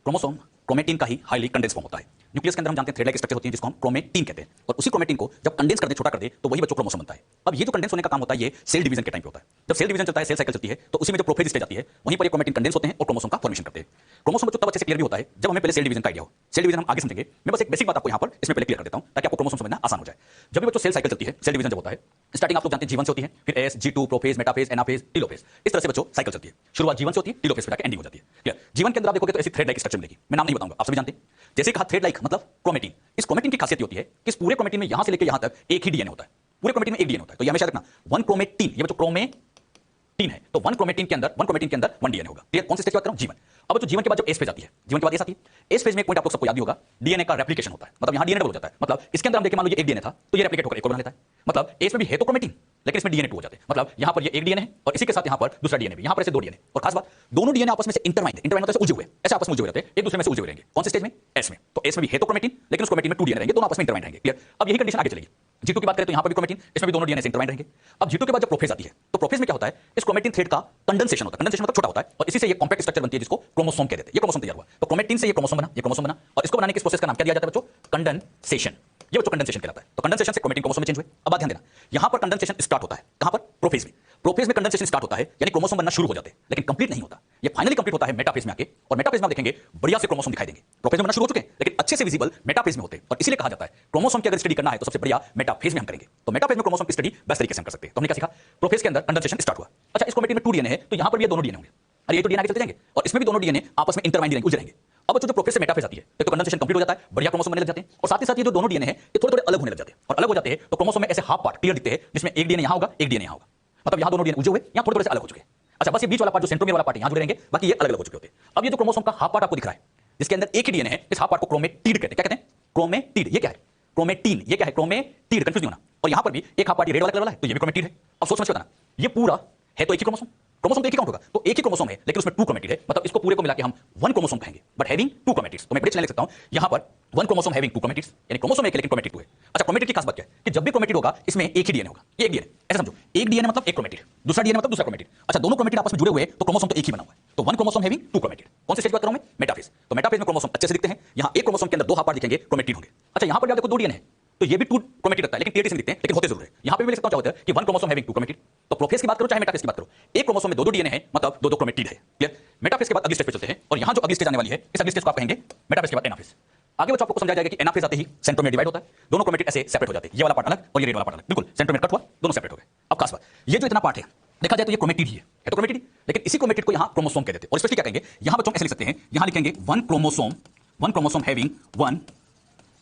क्रोमोसोम क्रोमेटिन का ही हाईली कंडेंस फॉर्म होता है। न्यूक्लियस के अंदर हम जानते हैं थ्रेड लाइक स्ट्रक्चर होती है जिसको हम क्रोमेटिन कहते हैं, और उसी क्रोमेटिन को जब कंडेंस कर दे, छोटा कर दे, तो वही बच्चों क्रोमोसोम बनता है। अब ये जो कंडेंस होने का काम होता है ये सेल डिवीजन के टाइम पे होता है। जब सेल डिवीजन चलता है, सेल साइकिल चलती है, तो उसी में जो प्रोफेज स्टेज आती है वहीं पर ये क्रोमेटिन कंडेंस होते हैं और क्रोमोसोम का फॉर्मेशन करते हैं। क्रोमोसोम बच्चों तब अच्छे से क्लियर भी होता है जब हमें पहले सेल डिवीजन का आइडिया हो। सेल डिवीजन हम आगे समझेंगे, मैं बस एक बेसिक बात आपको यहां पर इसमें पहले क्लियर कर देता हूं ताकि आपको क्रोमोसोम समझना आसान हो जाए। जब भी बच्चों सेल साइकिल चलती है, सेल डिवीजन जब होता है, स्टार्टिंग आप लोग जानते हैं G1 से होती है, फिर S, G2, prophase, metaphase, anaphase, telophase, इस तरह से बच्चों साइकिल चलती है। शुरुआत G1 से होती है, टेलोफेज पे जाके एंडिंग हो जाती है। क्लियर? G1 के अंदर आप देखोगे तो ऐसी थ्रेड लाइक स्ट्रक्चर मिलेगी, मैं नाम नहीं बताऊंगा, आप सभी जानते हैं। जैसे कहा थ्रेड लाइक मतलब क्रोमेटिन, इस क्रोमेटिन की खासियत होती है कि इस पूरे क्रोमेटिन में यहां से लेकर यहां तक एक ही डीएनए होता है, पूरे क्रोमेटिन में एक डीएनए होता है। तो ये हमेशा रखना, वन क्रोमेटिन, ये बच्चों क्रोमेटिन है, तो वन क्रोमेटिन के अंदर वन डीएनए होगा। क्लियर? कौन से स्टेज की बात कर रहा हूं? G1। अब जो G1 के बाद जो एस फेज आती है, G1 के बाद एस आती है। एस फेज में एक पॉइंट आप लोग सबको याद ही होगा, डीएनए का रेप्लिकेशन होता है। मतलब यहां डीएनए डबल हो जाता है, मतलब इसके अंदर हम देखें मान लो ये एक डीएनए था तो ये रेप्लिकेट होकर एक और बना लेता है। मतलब एस में भी है तो क्रोमेटिन, लेकिन इसमें डीएनए 2 हो जाते हैं। मतलब यहां पर ये एक डीएनए है और इसी के साथ यहां पर दूसरा डीएनए भी, यहां पर ऐसे दो डीएनए। और खास बात, दोनों डीएनए आपस में से इंटरमाइंड मतलब ऐसे उलझे हुए, ऐसे आपस में उलझे हुए रहते हैं, एक दूसरे में से उलझे हुए रहेंगे। कौन से स्टेज में? एस में। तो एस में भी है तो क्रोमेटिन, लेकिन उस क्रोमेटिन में 2 डीएनए रहेंगे, दोनों आपस में इंटरमाइंड रहेंगे। क्लियर? अब यही कंडीशन आगे चलेगी। G2 की बात करें तो यहां पर भी क्रोमेटिन, इसमें भी दोनों डीएनए से इंटरमाइंड रहेंगे। अब G2 के बाद जब प्रोफेज आती है तो प्रोफेज में क्या होता है, इस क्रोमेटिन थ्रेड का कंडेंसेशन होता है। कंडेंसेशन मतलब छोटा होता है और इसी से ये कॉम्पैक्ट स्ट्रक्चर बनती है जिसको क्रोमोसोम कहते हैं। ये क्रोमोसोम तैयार हुआ। तो क्रोमेटिन से ये क्रोमोसोम बना और इसको बनाने की इस प्रोसेस का नाम क्या दिया जाता है बच्चों? कंडेंसेशन। ये बच्चों कंडेंसेशन कहलाता है। तो कंडेंसेशन से क्रोमेटिन क्रोमोसोम में चेंज हुए। अब बात ध्यान देना, यहां पर कंडेंसेशन स्टार्ट होता है कहां पर? प्रोफेज में। प्रोफेज में कंडेंसेशन स्टार्ट होता है यानी क्रोमोसोम बनना शुरू हो जाते हैं, लेकिन कंप्लीट नहीं होता। ये फाइनली कंप्लीट होता है मेटाफेज में आके, और मेटाफेज में आप देखेंगे बढ़िया से क्रोमोसोम दिखाई देंगे। प्रोफेज में बनना शुरू हो चुके हैं लेकिन अच्छे से विजिबल मेटाफेज में होते हैं, और इसलिए कहा जाता है क्रोमोसोम की अगर स्टडी करना है तो सबसे बढ़िया मेटाफेज में हम करेंगे। तो मेटाफेज में क्रोमोसोम की स्टडी बेस्ट तरीके से हम कर सकते हैं। तो हमने क्या सीखा? प्रोफेज के अंदर कंडेंसेशन स्टार्ट हुआ। अच्छा, इस क्रोमेटिन में 2 डीएनए है तो यहां पर भी ये दोनों डीएनए होंगे, और ये तो डीएनए आगे चलते जाएंगे और इसमें भी दोनों डीएनए आपस में इंटरमाइंड रहेंगे, उलझे रहेंगे। अब जो प्रोफेज से मेटाफेज आती है तो कंडेंसेशन कंप्लीट हो जाता है, बढ़िया क्रोमोसोम बनने लग जाते हैं, और साथ ही साथ ये जो दोनों डीएनए हैं ये थोड़े थोड़े अलग होने लग जाते हैं, और अलग हो जाते हैं तो क्रोमोसोम में ऐसे हाफ पार्ट क्लियर दिखते हैं, जिसमें एक डीएनए यहां होगा, एक डीएनए यहां होगा। मतलब यहां दोनों डीएनए उलझे हुए, यहां थोड़े थोड़े से अलग हो चुके हैं। अच्छा, बस ये बीच वाला पार्ट जो सेंट्रोमियर वाला पार्ट है यहां जुड़े रहेंगे, बाकी ये अलग अलग हो चुके होते हैं। अब ये जो क्रोमोसोम का हाफ पार्ट आपको दिख रहा है जिसके अंदर एक ही डीएनए है, इस हाफ पार्ट को क्रोमेटिड कहते हैं। क्या कहते हैं? क्रोमेटिड। ये क्या है? क्रोमेटीन। ये क्या है? क्रोमेटिड। कंफ्यूज नहीं होना। और यहां पर भी एक हाफ पार्ट रेड वाला कलर वाला है तो ये भी क्रोमेटिड है। अब सोच समझ के बताना, ये पूरा है तो एक ही क्रोमोसोम, क्रोमोसोम तो एक ही काउंट होगा, तो एक ही क्रोमोसोम है लेकिन उसमें 2 क्रोमेटिड है, मतलब इसको पूरे को मिला के हम 1 क्रोमोसोम कहेंगे, बट हैविंग 2 क्रोमेटिड्स। तो मैं प्रेडिक्शन लिख सकता हूं यहां पर 1 क्रोमोसोम हैविंग 2 क्रोमेटिड्स, यानी क्रोमोसोम एक लेकिन क्रोमेटिड 2 है। अच्छा, क्रोमेटिड की खास बात क्या है कि जब भी क्रोमेटिड होगा इसमें एक ही डीएनए होगा, ये एक डीएनए, ऐसा समझो, एक डीएनए मतलब एक क्रोमेटिड, दूसरा डीएनए मतलब दूसरा क्रोमेटिड। अच्छा, दोनों क्रोमेटिड आपस में जुड़े हुए तो क्रोमोसोम तो एक ही बना हुआ है, तो 1 क्रोमोसोम हैविंग 2 क्रोमेटिड। कौन से स्टेज की बात कर रहा हूं मैं? मेटाफेज। तो मेटाफेज में क्रोमोसोम अच्छे से दिखते हैं, यहां एक क्रोमोसोम के अंदर 2 हाफ पार्ट दिखेंगे, क्रोमेटिड होंगे। अच्छा, यहां पर भी आप देखो 2 डीएनए है तो ये भी 2 क्रोमेटिड रहता है, लेकिन क्लियरिटी से दिखते हैं, लेकिन होते जरूर है। यहां पे भी लिख सकता हूं क्या होता है कि 1 क्रोमोसोम हैविंग 2 क्रोमेटिड। तो प्रोफेज की बात करो चाहे मेटाफेज की बात करो, एक क्रोमोसोम में 2 डीएनए है, मतलब 2 क्रोमेटिड है। क्लियर? मेटाफेज के बाद अगली स्टेज पे चलते हैं, और यहां जो अगली स्टेज आने वाली है इस अगली स्टेज को आप कहेंगे मेटाफेज के बाद एनाफेज। आगे बच्चों आपको समझाया जाएगा कि एनाफेज आते ही सेंट्रोमियर डिवाइड होता है, दोनों क्रोमेटिड ऐसे सेपरेट हो जाते हैं, ये वाला पार्ट अलग और ये रेड वाला पार्ट अलग, बिल्कुल सेंट्रोमियर कट हुआ, दोनों सेपरेट हो गए। अब खास बात, ये जो इतना पार्ट है देखा जाए तो ये क्रोमेटिड ही है तो क्रोमेटिड, लेकिन इसी क्रोमेटिड को यहां क्रोमोसोम कह देते हैं। और स्पेशली क्या कहेंगे यहां बच्चों ऐसे लिख सकते हैं, यहां लिखेंगे 1 chromosome having 1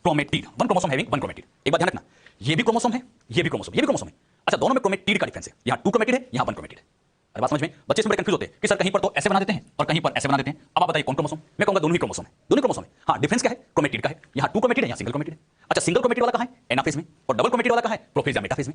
chromatid, 1 chromosome having 1 chromatid. एक बात ध्यान रखना, ये भी क्रोमोसोम है, ये भी क्रोमोसोम, ये भी क्रोमोसोम है। अच्छा, दोनों में क्रोमेटिड का डिफरेंस है, यहां 2 क्रोमेटिड है, यहां 1 क्रोमेटिड है। अरे बात समझ में? बच्चे इसमें बड़े कंफ्यूज होते हैं कि सर कहीं पर तो ऐसे बना देते हैं और कहीं पर ऐसे बना देते हैं। अब आप बताइए कौन क्रोमोसोम? मैं कहूंगा दोनों ही क्रोमोसोम है, दोनों क्रोमोसोम है। हाँ, डिफरेंस क्या है? क्रोमेटिड का है, यहां 2 क्रोमेटिड है, यहां सिंगल क्रोमेटिड है। अच्छा, सिंगल क्रोमेटिड वाला कहां है? एनाफेज में, और डबल क्रोमेटिड वाला कहां है? प्रोफेज या मेटाफेज में।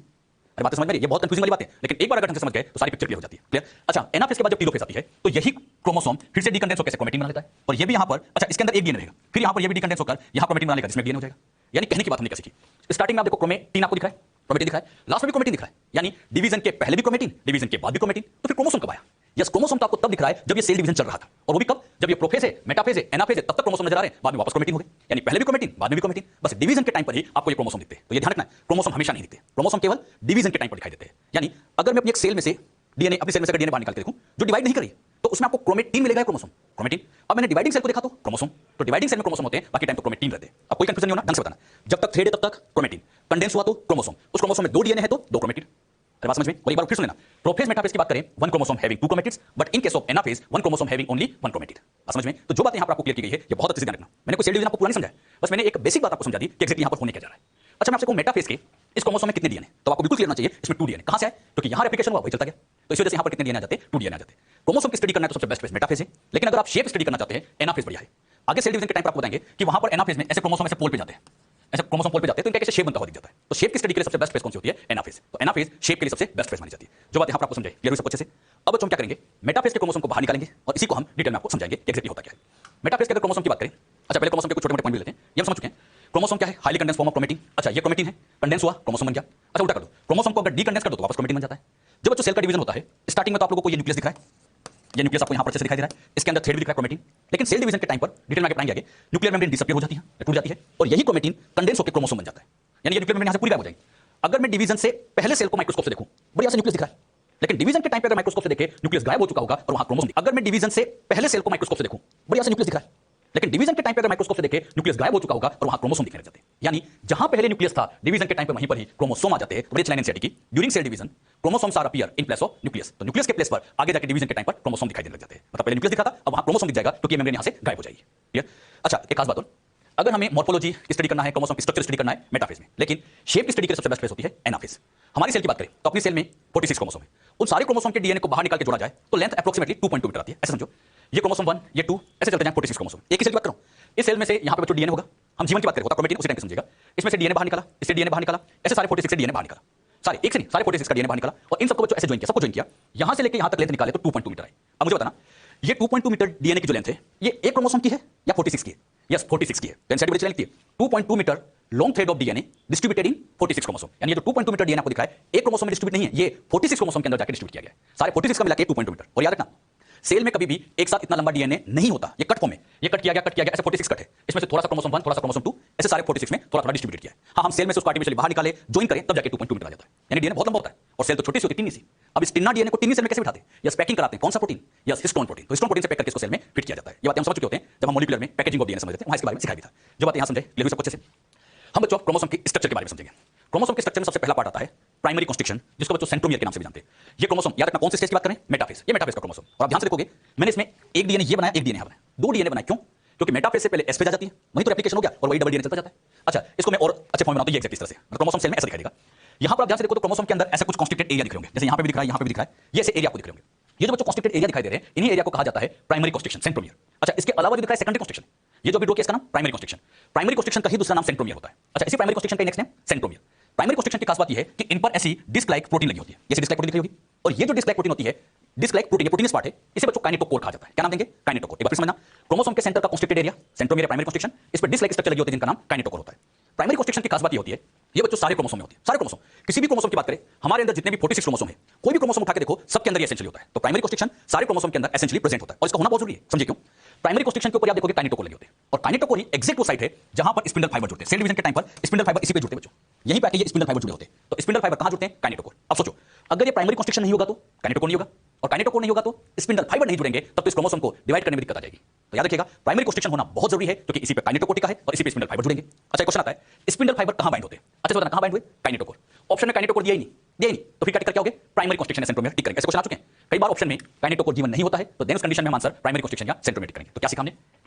अरे बात समझ में? ये बहुत कंफ्यूजिंग वाली बात है, लेकिन एक बार अगर ढंग से समझ गए तो सारी पिक्चर क्लियर हो जाती है। क्लियर? अच्छा, एनाफेज के बाद जब टीलोफेज आती है तो यही क्रोमोसोम फिर से डीकंडेंस होकर क्रोमेटिन बना लेता है, और ये भी यहां पर, अच्छा इसके अंदर एक डीएनए रहेगा, फिर यहां पर ये भी डीकंडेंस होकर यहां क्रोमेटिन बना लेगा जिसमें डीएनए हो जाएगा। यानी कहने की बात हमने क्या सीखी? स्टार्टिंग में आप देखो क्रोमेटिन आपको दिख रहा है, क्रोमेटिन दिख रहा है, लास्ट में भी क्रोमेटिन दिख रहा है, यानी डिवीजन के पहले भी क्रोमेटिन, डिवीजन के बाद भी क्रोमेटिन। तो फिर क्रोमोसोम कब आया? यस, क्रोमोसोम तो आपको तब दिख रहा है जब ये सेल डिवीजन चल रहा था, और वो भी कब? जब ये प्रोफेज है, मेटाफेज है, एनाफेज है, तब तक क्रोमोसोम नजर आ रहे हैं, बाद में वापस क्रोमेटिन हो गए, यानी पहले भी क्रोमेटिन बाद में भी क्रोमेटिन। बस डिवीजन के टाइम पर ही आपको ये क्रोमोसोम दिखते हैं। तो ये ध्यान रखना, क्रोमोसोम हमेशा नहीं दिखते, क्रोमोसोम केवल डिवीजन के टाइम पर दिखाई देते हैं। यानी अगर मैं अपनी एक सेल में से डीएनए, अपनी सेल में से डीएनए बाहर निकाल के देखूं जो डिवाइड नहीं करी, तो उसमें आपको क्रोमेटिन मिलेगा, क्रोमोसोम, क्रोमेटिन। अब मैंने डिवाइडिंग सेल को देखा तो क्रोमोसोम, तो डिवाइडिंग सेल में क्रोमोसोम होते हैं, बाकी टाइम तो क्रोमेटिन रहते हैं। अब कोई कंफ्यूजन नहीं होना, ढंग से बताना। जब तक थ्रेड है तब तक क्रोमेटिन, कंडेंस हुआ तो क्रोमोसोम, उस क्रोमोसोम में 2 डीएनए है तो 2 क्रोमेटिड। अरे बात समझ में? और एक बार फिर सुन लेना, प्रोफेज मेटाफेज की बात करें 1 chromosome having 2 chromatids, but in case of anaphase 1 chromosome having only 1 chromatid. समझ में? तो जो बात यहां पर आपको क्लियर की गई है ये बहुत अच्छे से ध्यान रखना। मैंने कोई सेल डिवीजन आपको पूरा नहीं समझाया, बस मैंने एक बेसिक बात आपको समझा दी कि एग्जैक्टली यहां पर होने क्या जा रहा है। अच्छा, मैं आपसे कहूं मेटाफेज के इस क्रोमोसोम में कितने डीएनए, तो आपको बिल्कुल क्लियर होना चाहिए इसमें 2 डीएनए। कहां से आए? क्योंकि यहां रेप्लिकेशन हुआ वही चलता गया, तो इस वजह से यहां पर कितने डीएनए आ जाते हैं? 2 डीएनए आ जाते हैं। क्रोमोसोम की स्टडी करना है तो सबसे बेस्ट फेज मेटाफेज है, लेकिन अगर आप शेप स्टडी करना चाहते हैं एनाफेज बढ़िया है। आगे सेल डिवीजन के टाइम पर आपको बताएंगे कि वहां पर एनाफेज में ऐसे क्रोमोसोम ऐसे पोल पे जाते हैं, ऐसे क्रोमोसोम पोल पे जाते हैं, तो इनका कैसे शेप बनता हुआ दिख जाता है। तो शेप की स्टडी के लिए सबसे बेस्ट फेज कौन सी होती है? एनाफेज। तो एनाफेज शेप के लिए सबसे बेस्ट फेज मानी जाती है। जो बात यहां पर आपको समझाई क्लियर हुई सब अच्छे से। अब बच्चों हम क्या करेंगे, मेटाफेज के क्रोमोसोम को बाहर निकालेंगे और इसी को हम डिटेल में आपको समझाएंगे कि एग्जैक्टली होता क्या है। मेटाफेज के अगर क्रोमोसोम की बात करें, अच्छा पहले क्रोमोसोम के कुछ छोटे मोटे पॉइंट भी लेते हैं, ये हम समझ चुके हैं। क्रोमोसोम क्या है? Highly condense form of chromatin. अच्छा, ये क्रोमेटिन है, कंडेंस हुआ क्रोमोसोम बन गया। अच्छा, उल्टा कर दो, क्रोमोसोम को अगर डीकंडेंस कर दो तो वापस क्रोमेटिन बन जाता है। जब बच्चों सेल का डिवीजन होता है, स्टार्टिंग में तो आप लोगों को ये न्यूक्लियस दिख रहा है, ये न्यूक्लियस आपको यहां पर अच्छे से दिखाई दे रहा है, इसके अंदर थ्रेड भी दिख रहा है क्रोमेटिन। लेकिन सेल डिवीजन के टाइम पर डिटेल में आगे पढ़ाएंगे, न्यूक्लियर मेम्ब्रेन डिसअपीयर हो जाती है, टूट जाती है, और यही क्रोमेटिन कंडेंस होकर क्रोमोसोम बन जाता है, यानी ये न्यूक्लियर मेम्ब्रेन यहां से पूरी गायब हो जाएगी। अगर मैं डिवीजन से पहले सेल को माइक्रोस्कोप से देखूं, बढ़िया से न्यूक्लियस दिख रहा है, लेकिन डिवीजन के टाइम पे अगर माइक्रोस्कोप से देखें न्यूक्लियस गायब हो चुका होगा और वहां क्रोमोसोम। अगर मैं डिवीजन से पहले सेल को माइक्रोस्कोप से देखूं, बढ़िया से न्यूक्लियस दिख रहा है, लेकिन डिवीजन के टाइम पे अगर माइक्रोस्कोप से देखें न्यूक्लियस गायब हो चुका होगा और वहां क्रोमोसोम दिखने लग जाते हैं। यानी जहां पहले न्यूक्लियस था डिवीजन के टाइम पे वहीं पर ही क्रोमोसोम आ जाते हैं। बड़ी लाइन एनसीईआरटी की, during cell division chromosomes are appear in place of nucleus. तो न्यूक्लियस के प्लेस पर आगे जाके डिवीजन के टाइम पर क्रोमोसोम दिखाई देने लग जाते हैं। मतलब पहले न्यूक्लियस दिखा था, अब वहां क्रोमोसोम दिख जाएगा क्योंकि मेम्ब्रेन यहां से गायब हो जाएगी। क्लियर? अच्छा, एक खास बात और, अगर हमें मॉर्फोलॉजी की स्टडी करना है, क्रोमोसोम की स्ट्रक्चर स्टडी करना है मेटाफेज में, लेकिन शेप की स्टडी के लिए सबसे बेस्ट फेज होती है एनाफेज। हमारी सेल की बात करें तो अपनी सेल में 46 क्रोमोसोम है, उन सारे क्रोमोसोम के डीएनए को बाहर निकाल के जोड़ा जाए तो लेंथ अप्रोक्सीमेटली 2.2 मीटर आती है। ऐसे समझो, ये क्रोमोसोम 1, ये 2, ऐसे चलते जाए 46 क्रोमोसोम। एक ही सेल की बात करूं, इस सेल में से यहां पे बच्चों डीएनए होगा, हम जीवन की बात करें होता क्रोमेटिन, उसी टाइम पे समझिएगा। इसमें से डीएनए बाहर निकाला, इससे डीएनए बाहर निकाला, ऐसे सारे 46 से डीएनए बाहर निकाला। सारे एक से नहीं, सारे 46 का डीएनए बाहर निकाला और इन सबको बच्चों ऐसे ज्वाइन किया, सबको ज्वाइन किया, यहां से लेके यहां तक लेंथ निकाले तो 2.2 मीटर आई। अब मुझे बताना ये 2.2 मीटर डीएनए की जो लेंथ है ये एक क्रोमोसोम की है या 46 की है? यस 46 की है। तो एनसीईआरटी बड़ी लिखती है 2.2 metre long thread of DNA distributed in 46 chromosome. यानी ये जो 2.2 मीटर डीएनए आपको दिख रहा है एक क्रोमोसोम में डिस्ट्रीब्यूट नहीं है, ये 46 क्रोमोसोम के अंदर जाकर डिस्ट्रीब्यूट किया गया है। सारे 46 का मिला के 2.2 मीटर। और याद रखना सेल में कभी भी एक साथ इतना लंबा डीएनए नहीं होता, ये कट फॉर्म में, ये कट किया गया ऐसे 46 कट है, इसमें से थोड़ा सा क्रोमोसोम 1 थोड़ा सा क्रोमोसोम 2 ऐसे सारे 46 में थोड़ा थोड़ा डिस्ट्रीब्यूट किया है। हाँ हम सेल में से उसको आर्टिफिशियली बाहर निकाले ज्वाइन करें तब जाके 2.2 मीटर आ जाता है। यानी डीएनए बहुत लंबा होता है और सेल तो छोटी सी होती है, टिन्नी सी। अब इस टिन्ना डीएनए को टिन्नी सेल में कैसे बिठाते हैं? यस पैकिंग कराते हैं। कौन सा प्रोटीन? Yes histone protein. तो हिस्टोन प्रोटीन से पैक करके इसको सेल में फिट किया जाता है। ये बातें हम समझ चुके होते हैं जब हम मॉलिक्यूलर में पैकेजिंग ऑफ डीएनए समझते हैं, वहां इसके बारे में सिखाया भी था। जो बातें यहां समझे क्लियर हुई सब अच्छे से। हम बच्चों क्रोमोसोम के स्ट्रक्चर के बारे में समझेंगे। क्रोमोसोम के स्ट्रक्चर में सबसे पहला पार्ट आता है प्राइमरी कॉन्स्ट्रिक्शन, जिसको बच्चों सेंट्रोमियर के नाम से भी जानते हैं। ये क्रोमोसोम याद रखना कौन से स्टेज की बात करें? मेटाफेज। ये मेटाफेज का क्रोमोसोम। और आप ध्यान से देखोगे मैंने इसमें एक डीएनए ये बनाया, एक डीएनए बनाया, दो डीएनए बनाए। क्यों? क्योंकि मेटाफेज से पहले एस फेज आ जाती है, वहीं तो रेप्लिकेशन हो गया और वही डबल डीएनए चलता जाता है। अच्छा इसको मैं और अच्छे फॉर्म में बनाता हूं, ये एग्जैक्ट इस तरह से क्रोमोसोम सेल में ऐसा दिखाई देगा। यहां पर आप ध्यान से देखो तो क्रोमोसोम के अंदर ऐसा कुछ कॉन्स्ट्रिक्टेड एरिया दिख रहे होंगे, जैसे यहां पे भी दिख रहा है, यहां पे भी दिख रहा है, ये ऐसे एरिया आपको दिख रहे होंगे। ये जो बच्चों कॉन्स्ट्रिक्टेड एरिया दिखाई दे रहे हैं इन्हीं एरिया को कहा जाता है प्राइमरी कॉन्स्ट्रिक्शन, सेंट्रोमियर। अच्छा इसके अलावा जो दिख रहा है सेकेंडरी कॉन्स्ट्रिक्शन, ये जो अभी ड्रॉ किया इसका नाम प्राइमरी कॉन्स्ट्रिक्शन। प्राइमरी कॉन्स्ट्रिक्शन का ही दूसरा नाम सेंट्रोमियर होता है। अच्छा इसी प्राइमरी कॉन्स्ट्रिक्शन का next name centromere. Primary constriction की खास बात यह है कि इन पर ऐसी डिस्क लाइक प्रोटीन लगी होती है, जैसे डिस्क लाइक प्रोटीन दिख रही होगी। और ये जो डिस्क लाइक प्रोटीन होती है, डिस्क लाइक प्रोटीन, ये प्रोटीनस पार्ट है, इसे बच्चों काइनेटोकोर कहा जाता है। क्या नाम देंगे? काइनेटोकोर। एक बार फिर समझना, क्रोमोसोम के सेंटर का constricted area centromere primary constriction, इस पर डिस्क लाइक स्ट्रक्चर लगी होती है जिनका नाम काइनेटोकोर होता है। प्राइमरी कॉन्स्ट्रिक्शन की खास बात ये होती है, ये बच्चों सारे क्रोमोसोम में होती है, सारे क्रोमोसोम। किसी भी क्रोमोसोम की बात करें, हमारे अंदर जितने भी 46 क्रोमोसोम है, कोई भी क्रोमोसोम उठा के देखो सबके अंदर ये एसेंशियली होता है। तो प्राइमरी कॉन्स्ट्रिक्शन सारे क्रोमोसोम के अंदर एसेंशियली प्रेजेंट होता है और इसका होना बहुत जरूरी है। समझिए क्यों? प्राइमरी कॉन्स्ट्रिक्शन के ऊपर आप देखोगे काइनेटोकोर लगे होते हैं और काइनेटोकोर ही एग्जैक्ट वो साइट है जहां पर स्पिंडल फाइबर जुड़ते हैं। सेल डिवीजन के टाइम पर स्पिंडल फाइबर इसी पे जुड़ते हैं बच्चों, यहीं पे आके ये स्पिंडल फाइबर जुड़े होते हैं। तो स्पिंडल फाइबर कहां जुड़ते हैं? काइनेटोकोर। अब सोचो अगर ये प्राइमरी कॉन्स्ट्रिक्शन नहीं होगा तो काइनेटोकोर नहीं होगा, और काइनेटोकोर नहीं होगा तो स्पिंडल फाइबर नहीं जुड़ेंगे, तब तो इस क्रोमोसोम को डिवाइड करने में दिक्कत आ जाएगी। तो याद रखिएगा प्राइमरी कॉन्स्ट्रिक्शन होना बहुत जरूरी है क्योंकि इसी पे काइनेटोकोर टिका है और इसी पे स्पिंडल फाइबर जुड़ेंगे। अच्छा क्वेश्चन आता है स्पिंडल फाइबर कहां बाइंड होते हैं? अच्छा बताना कहां बाइंड हुए? काइनेटोकोर। ऑप्शन में काइनेटोकोर दिया ही नहीं, तो फिर क्या टिक करके आओगे? प्राइमरी कॉन्स्ट्रिक्शन या सेंट्रोमियर टिक करेंगे। ऐसे क्वेश्चन आ चुके हैं कई बार ऑप्शन में काइनेटोकोर जीवन नहीं होता है, तो देन उस कंडीशन में हम आंसर प्राइमरी कॉन्स्ट्रिक्शन या सेंट्रोमियर टिक करेंगे। तो क्या सीखा हमने?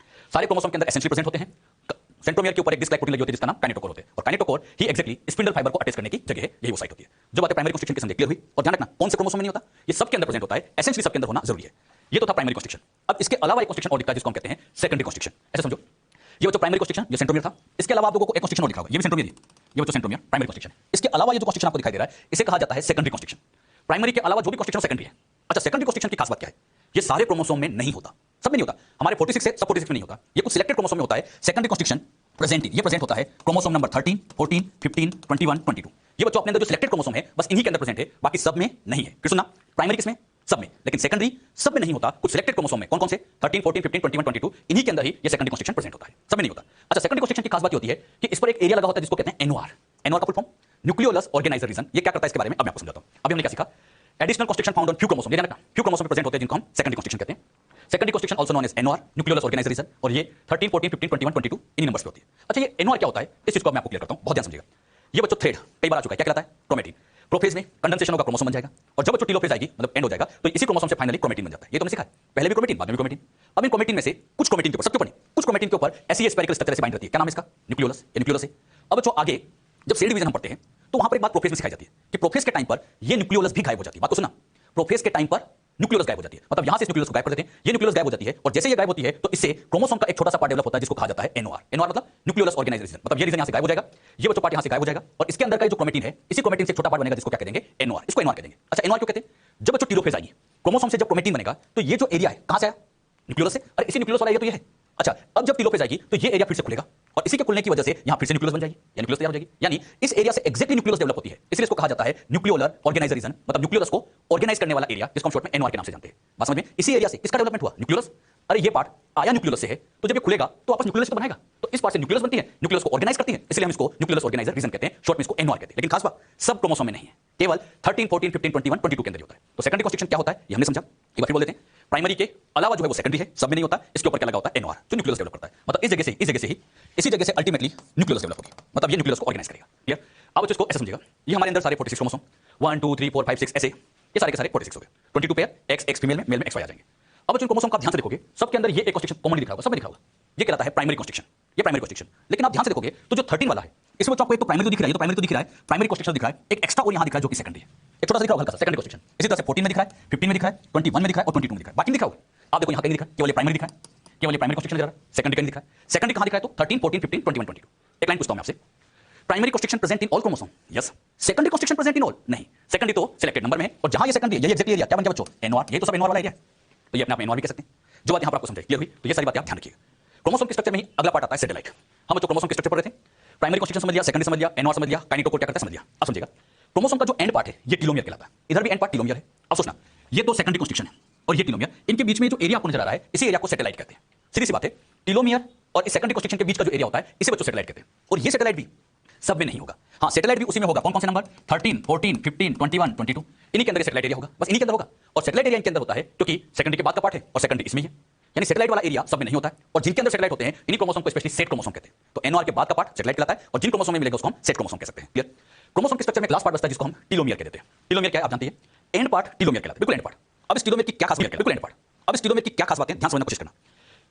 सारे क्रोमोसोम के अंदर एसेंशियली प्रेजेंट होते हैं, सेंट्रोमियर के ऊपर एक डिस्क लाइक प्रोटीन लगी होती है जिसका नाम काइनेटोकोर होते हैं और काइनेटोकोर ही एक्जेक्टली स्पिंडल फाइबर को अटैच करने की जगह है, यही वो साइट होती है। जो बातें प्राइमरी कॉन्स्ट्रिक्शन के समझे क्लियर हुई। और ध्यान रखना कौन से क्रोमोसोम में नहीं होता, ये सबके अंदर प्रेजेंट होता है, एसेंशियली सबके अंदर होना जरूरी है। ये तो था प्राइमरी कॉन्स्ट्रिक्शन। अब इसके अलावा एक कॉन्स्ट्रिक्शन और दिखता है जिसको हम कहते हैं सेकेंडरी कॉन्स्ट्रिक्शन। ऐसे समझो ये बच्चों प्राइमरी कॉन्स्ट्रिक्शन ये सेंट्रोमियर था, इसके अलावा आप लोगों को एक कॉन्स्ट्रिक्शन और दिखा होगा, ये भी सेंट्रोमियर है, ये बच्चों सेंट्रोमियर प्राइमरी कॉन्स्ट्रिक्शन। इसके अलावा ये जो कॉन्स्ट्रिक्शन आपको दिखाई दे रहा है इसे कहा जाता है सेकेंडरी कॉन्स्ट्रिक्शन। प्राइमरी के अलावा जो भी कॉन्स्ट्रिक्शन सेकेंडरी है। अच्छा सेकेंडरी कॉन्स्ट्रिक्शन की खास बात क्या है? ये सारे क्रोमोसोम में नहीं होता, सब में नहीं होता। हमारे 46 से सब 46 में नहीं होता, ये कुछ सिलेक्टेड क्रोमोसोम में होता है। सेकेंडरी कॉन्स्ट्रिक्शन प्रेजेंट ये प्रेजेंट होता है क्रोमोसोम नंबर 13, 14, 15, 21, 22। ये बच्चों अपने अंदर जो सिलेक्टेड क्रोमोसोम है बस इन्हीं के अंदर प्रेजेंट है, बाकी सब में नहीं है। फिर सुनना प्राइमरी किसमें? सब में, लेकिन सेकेंडरी सब में नहीं होता, कुछ सिलेक्टेड क्रोमोसोम में। कौन कौन से? 13, 14, 15, 21, 22 इन्हीं के अंदर ही ये सेकेंडरी कॉन्स्ट्रिक्शन प्रेजेंट होता है, सब में नहीं होता। अच्छा सेकेंडरी कॉन्स्ट्रिक्शन की खास बात होती है कि इस पर एक एरिया लगा होता है जिसको कहते हैं एनओआर। एनओआर का full form nucleolus organiser region. ये क्या करता है इसके बारे में अब मैं आपको समझाता हूं। अभी हमने क्या सीखा? Additional constriction found on few chromosome. ये ध्यान रखना फ्यू क्रोमोसोम में प्रेजेंट होते हैं जिनको हम सेकेंडरी कॉन्स्ट्रिक्शन कहते हैं। Secondary constriction also known as NOR nucleolus organiser region, और ये 13, 14, 15, 21, 22 इन्हीं नंबर्स पे होती है। अच्छा ये एनओआर क्या होता है इस चीज को मैं आपको क्लियर करता हूं, बहुत ध्यान समझिएगा। ये बच्चों थ्रेड कई बार आ चुका है, क्या कहलाता है? क्रोमेटिन। प्रोफेज में कंडेंसेशन होगा, क्रोमोसोम बन जाएगा, और जब बच्चों टीलोफेज आएगी मतलब एंड हो जाएगा तो इसी क्रोमोसोम से फाइनली क्रोमेटिन बन जाता है। ये तुमने सीखा है, पहले भी क्रोमेटिन बाद में भी क्रोमेटिन। अब इन क्रोमेटिन में से कुछ क्रोमेटिन के ऊपर, सबके ऊपर नहीं, कुछ क्रोमेटिन के ऊपर ऐसी स्फेरिकल स्ट्रक्चर से बाइंड रहती है। क्या नाम है इसका? न्यूक्लियोलस। ये न्यूक्लियोलस है। अब बच्चों आगे जब सेल डिवीजन हम पढ़ते हैं तो वहां पर एक बात प्रोफेज में सिखाई जाती है कि प्रोफेज के टाइम पर ये न्यूक्लियोलस भी गायब हो जाती है। बात को सुना, प्रोफेज के टाइम पर न्यूक्लियोलस गायब हो जाती है, मतलब यहां से इस न्यूक्लियोलस को गायब कर देते हैं, ये न्यूक्लियोलस गायब हो जाती है, और जैसे ये गायब होती है तो इससे क्रोमोसोम का एक छोटा सा पार्ट डेवलप होता है जिसको कहा जाता है एनओआर। एनओआर मतलब न्यूक्लियोलस ऑर्गेनाइजर रीजन, मतलब ये रीजन यहां से गायब हो जाएगा, ये बच्चों पार्ट यहां से गायब हो जाएगा, और इसके अंदर का जो क्रोमेटिन है इसी क्रोमेटिन से छोटा पार्ट बनेगा जिसको क्या कहेंगे? एनओआर। इसको एनओआर कहेंगे। अच्छा एनओआर क्यों कहते हैं? जब बच्चों टीलोफेज आएगी क्रोमोसोम से जब क्रोमेटिन बनेगा तो ये जो एरिया है कहां से आया? न्यूक्लियोलस से। अरे इसी न्यूक्लियोलस वाला एरिया तो ये है। अच्छा अब जब टीलोफेज आएगी तो ये एरिया फिर से खुलेगा और इसी के खुलने की वजह से यहां फिर से न्यूक्लियोलस बन जाएगी या न्यूक्लियोलस तैयार हो जाएगी, यानी इस एरिया से एक्जेक्टली न्यूक्लियोलस डेवलप होती है, इसलिए इसको कहा जाता है न्यूक्लियोलर ऑर्गेनाइजर रीजन, मतलब न्यूक्लियोलस को ऑर्गेनाइज करने वाला एरिया जिसको हम शॉर्ट में एनओआर के नाम से जानते हैं। बात समझ में? इसी एरिया से किसका डेवलपमेंट हुआ? न्यूक्लियोलस। अरे ये पार्ट आया न्यूक्लियोलस से है, तो जब ये खुलेगा तो वापस न्यूक्लियोलस को बनाएगा, तो इस पार्ट से न्यूक्लियोलस बनती है, न्यूक्लियोलस को ऑर्गेनाइज करती है, इसलिए हम इसको न्यूक्लियोलस ऑर्गेनाइजर रीजन कहते हैं, शॉर्ट में इसको एनओआर कहते हैं। लेकिन खास बात सब क्रोमोसोम में नहीं है, केवल 13, 14, 15, 21, 22 के अंदर ही होता है। तो सेकेंडरी कॉन्स्ट्रिक्शन क्या होता है ये हमने समझा, एक बार फिर बोल देते हैं। प्राइमरी के अलावा जो है वो सेकेंडरी है, सब में नहीं होता, इसके ऊपर क्या लगा होता है? एनओआर, जो न्यूक्लियोलस डेवलप करता है, मतलब इस जगह से अल्टीमेटली न्यूक्लियोलस डेवलप होगी, मतलब ये न्यूक्लियोलस को ऑर्गेनाइज करेगा। क्लियर? अब इसको ऐसे समझिएगा, ये हमारे अंदर सारे 46 क्रोमोसोम 1, 2, 3, 4, 5, 6 ऐसे ये सारे के सारे 46 हो गए। 22 पेयर एक्स फीमेल में, मेल में XY आ जाएंगे। अब जो क्रोमोसोम का ध्यान से देखोगे सबके अंदर ये एक कॉन्स्ट्रिक्शन कॉमनली दिखा होगा, सब में दिखा होगा, ये कहलाता है प्राइमरी कॉन्स्ट्रिक्शन। ये प्राइमरी कॉन्स्ट्रिक्शन। लेकिन आप ध्यान से देखोगे तो जो 13 वाला है इसमें आपको एक तो प्राइमरी तो दिख रहा है, प्राइमरी तो दिख रहा है, प्राइमरी कॉन्स्ट्रिक्शन दिख रहा है, एक एक्स्ट्रा और यहां दिख रहा है जो कि सेकेंडरी है, एक छोटा सा दिख रहा है हल्का सा सेकेंडरी कॉन्स्ट्रिक्शन। इसी तरह से 14 में दिख रहा है, 15 में दिख रहा है, 21 में दिख रहा है और 22 में दिख रहा है, बाकी दिखा होगा। आप देखो यहां कहीं दिखा है, केवल प्राइमरी दिखा है, केवल प्राइमरी कॉन्स्ट्रिक्शन दिख रहा है, सेकेंडरी कहीं दिखा है। सेकेंडरी कहां दिखा है? तो 13, 14, 15, 21, 22। एक लाइन पूछता हूं मैं आपसे, primary constriction present in all chromosome, yes. Secondary constriction present in all, नहीं। सेकेंडरी तो सिलेक्टेड नंबर में है, और जहां ये सेकेंडरी यही एग्जैक्टली एरिया क्या बन गया बच्चों, एनओआर, ये तो सब एनओआर वाला एरिया है, तो ये अपने आप एनओआर भी कह सकते हैं। जो बात यहां पर आपको समझाई क्लियर हुई, तो ये सारी बातें आप ध्यान रखिएगा। क्रोमोसोम के स्ट्रक्चर में ही अगला पार्ट आता है सैटेलाइट। हम बच्चों क्रोमोसोम के स्ट्रक्चर पढ़ रहे थे, प्राइमरी कंस्ट्रक्शन समझ लिया, सेकेंडरी समझ लिया, एनओआर समझ लिया, काइनेटोकोर क्या करता है समझ लिया। अब समझिएगा, क्रोमोसोम का जो एंड पार्ट है ये टीलोमियर कहलाता है, इधर भी एंड पार्ट टीलोमियर है। अब सोचना, ये तो सेकेंडरी कंस्ट्रक्शन है और ये टीलोमियर, इनके बीच में जो एरिया आपको नजर आ रहा है इसी एरिया को सैटेलाइट कहते हैं। सीधी सी बात है, टीलोमियर और इस सेकेंडरी कंस्ट्रक्शन के बीच का जो एरिया होता है इसे बच्चों सैटेलाइट कहते हैं। और ये सैटेलाइट भी सब में नहीं होगा, हाँ सैटेलाइट भी उसी में होगा। कौन कौन से नंबर, 13, 14, 15, 21, 22, इन्हीं के अंदर सैटेलाइट एरिया होगा, बस इन्हीं के अंदर होगा। और सैटेलाइट एरिया इनके अंदर होता है क्योंकि सेकेंडरी के बाद का पार्ट है और सेकेंडरी इसमें ही है, यानी सैटेलाइट वाला एरिया सब में नहीं होता है। और जिनके अंदर सैटेलाइट होते हैं इन्हीं क्रोमोसोम को स्पेशली सेट क्रोमोसोम कहते हैं। तो एनओआर के बाद का पार्ट सैटेलाइट कहलाता है, और जिन क्रोमोसोम में मिलेगा उसको हम सेट क्रोमोसोम कह सकते हैं। क्लियर। क्रोमोसोम के स्ट्रक्चर में लास्ट पार्ट बचता है जिसको हम टीलोमियर कहते हैं। टीलोमियर क्या है आप जानते हैं, एंड पार्ट टीलोमियर कहलाता है, बिल्कुल एंड पार्ट। अब इस टीलोमियर की क्या खास बात है, बिल्कुल एंड पार्ट। अब इस टीलोमियर की क्या खास बात है, ध्यान समझने की कोशिश करना।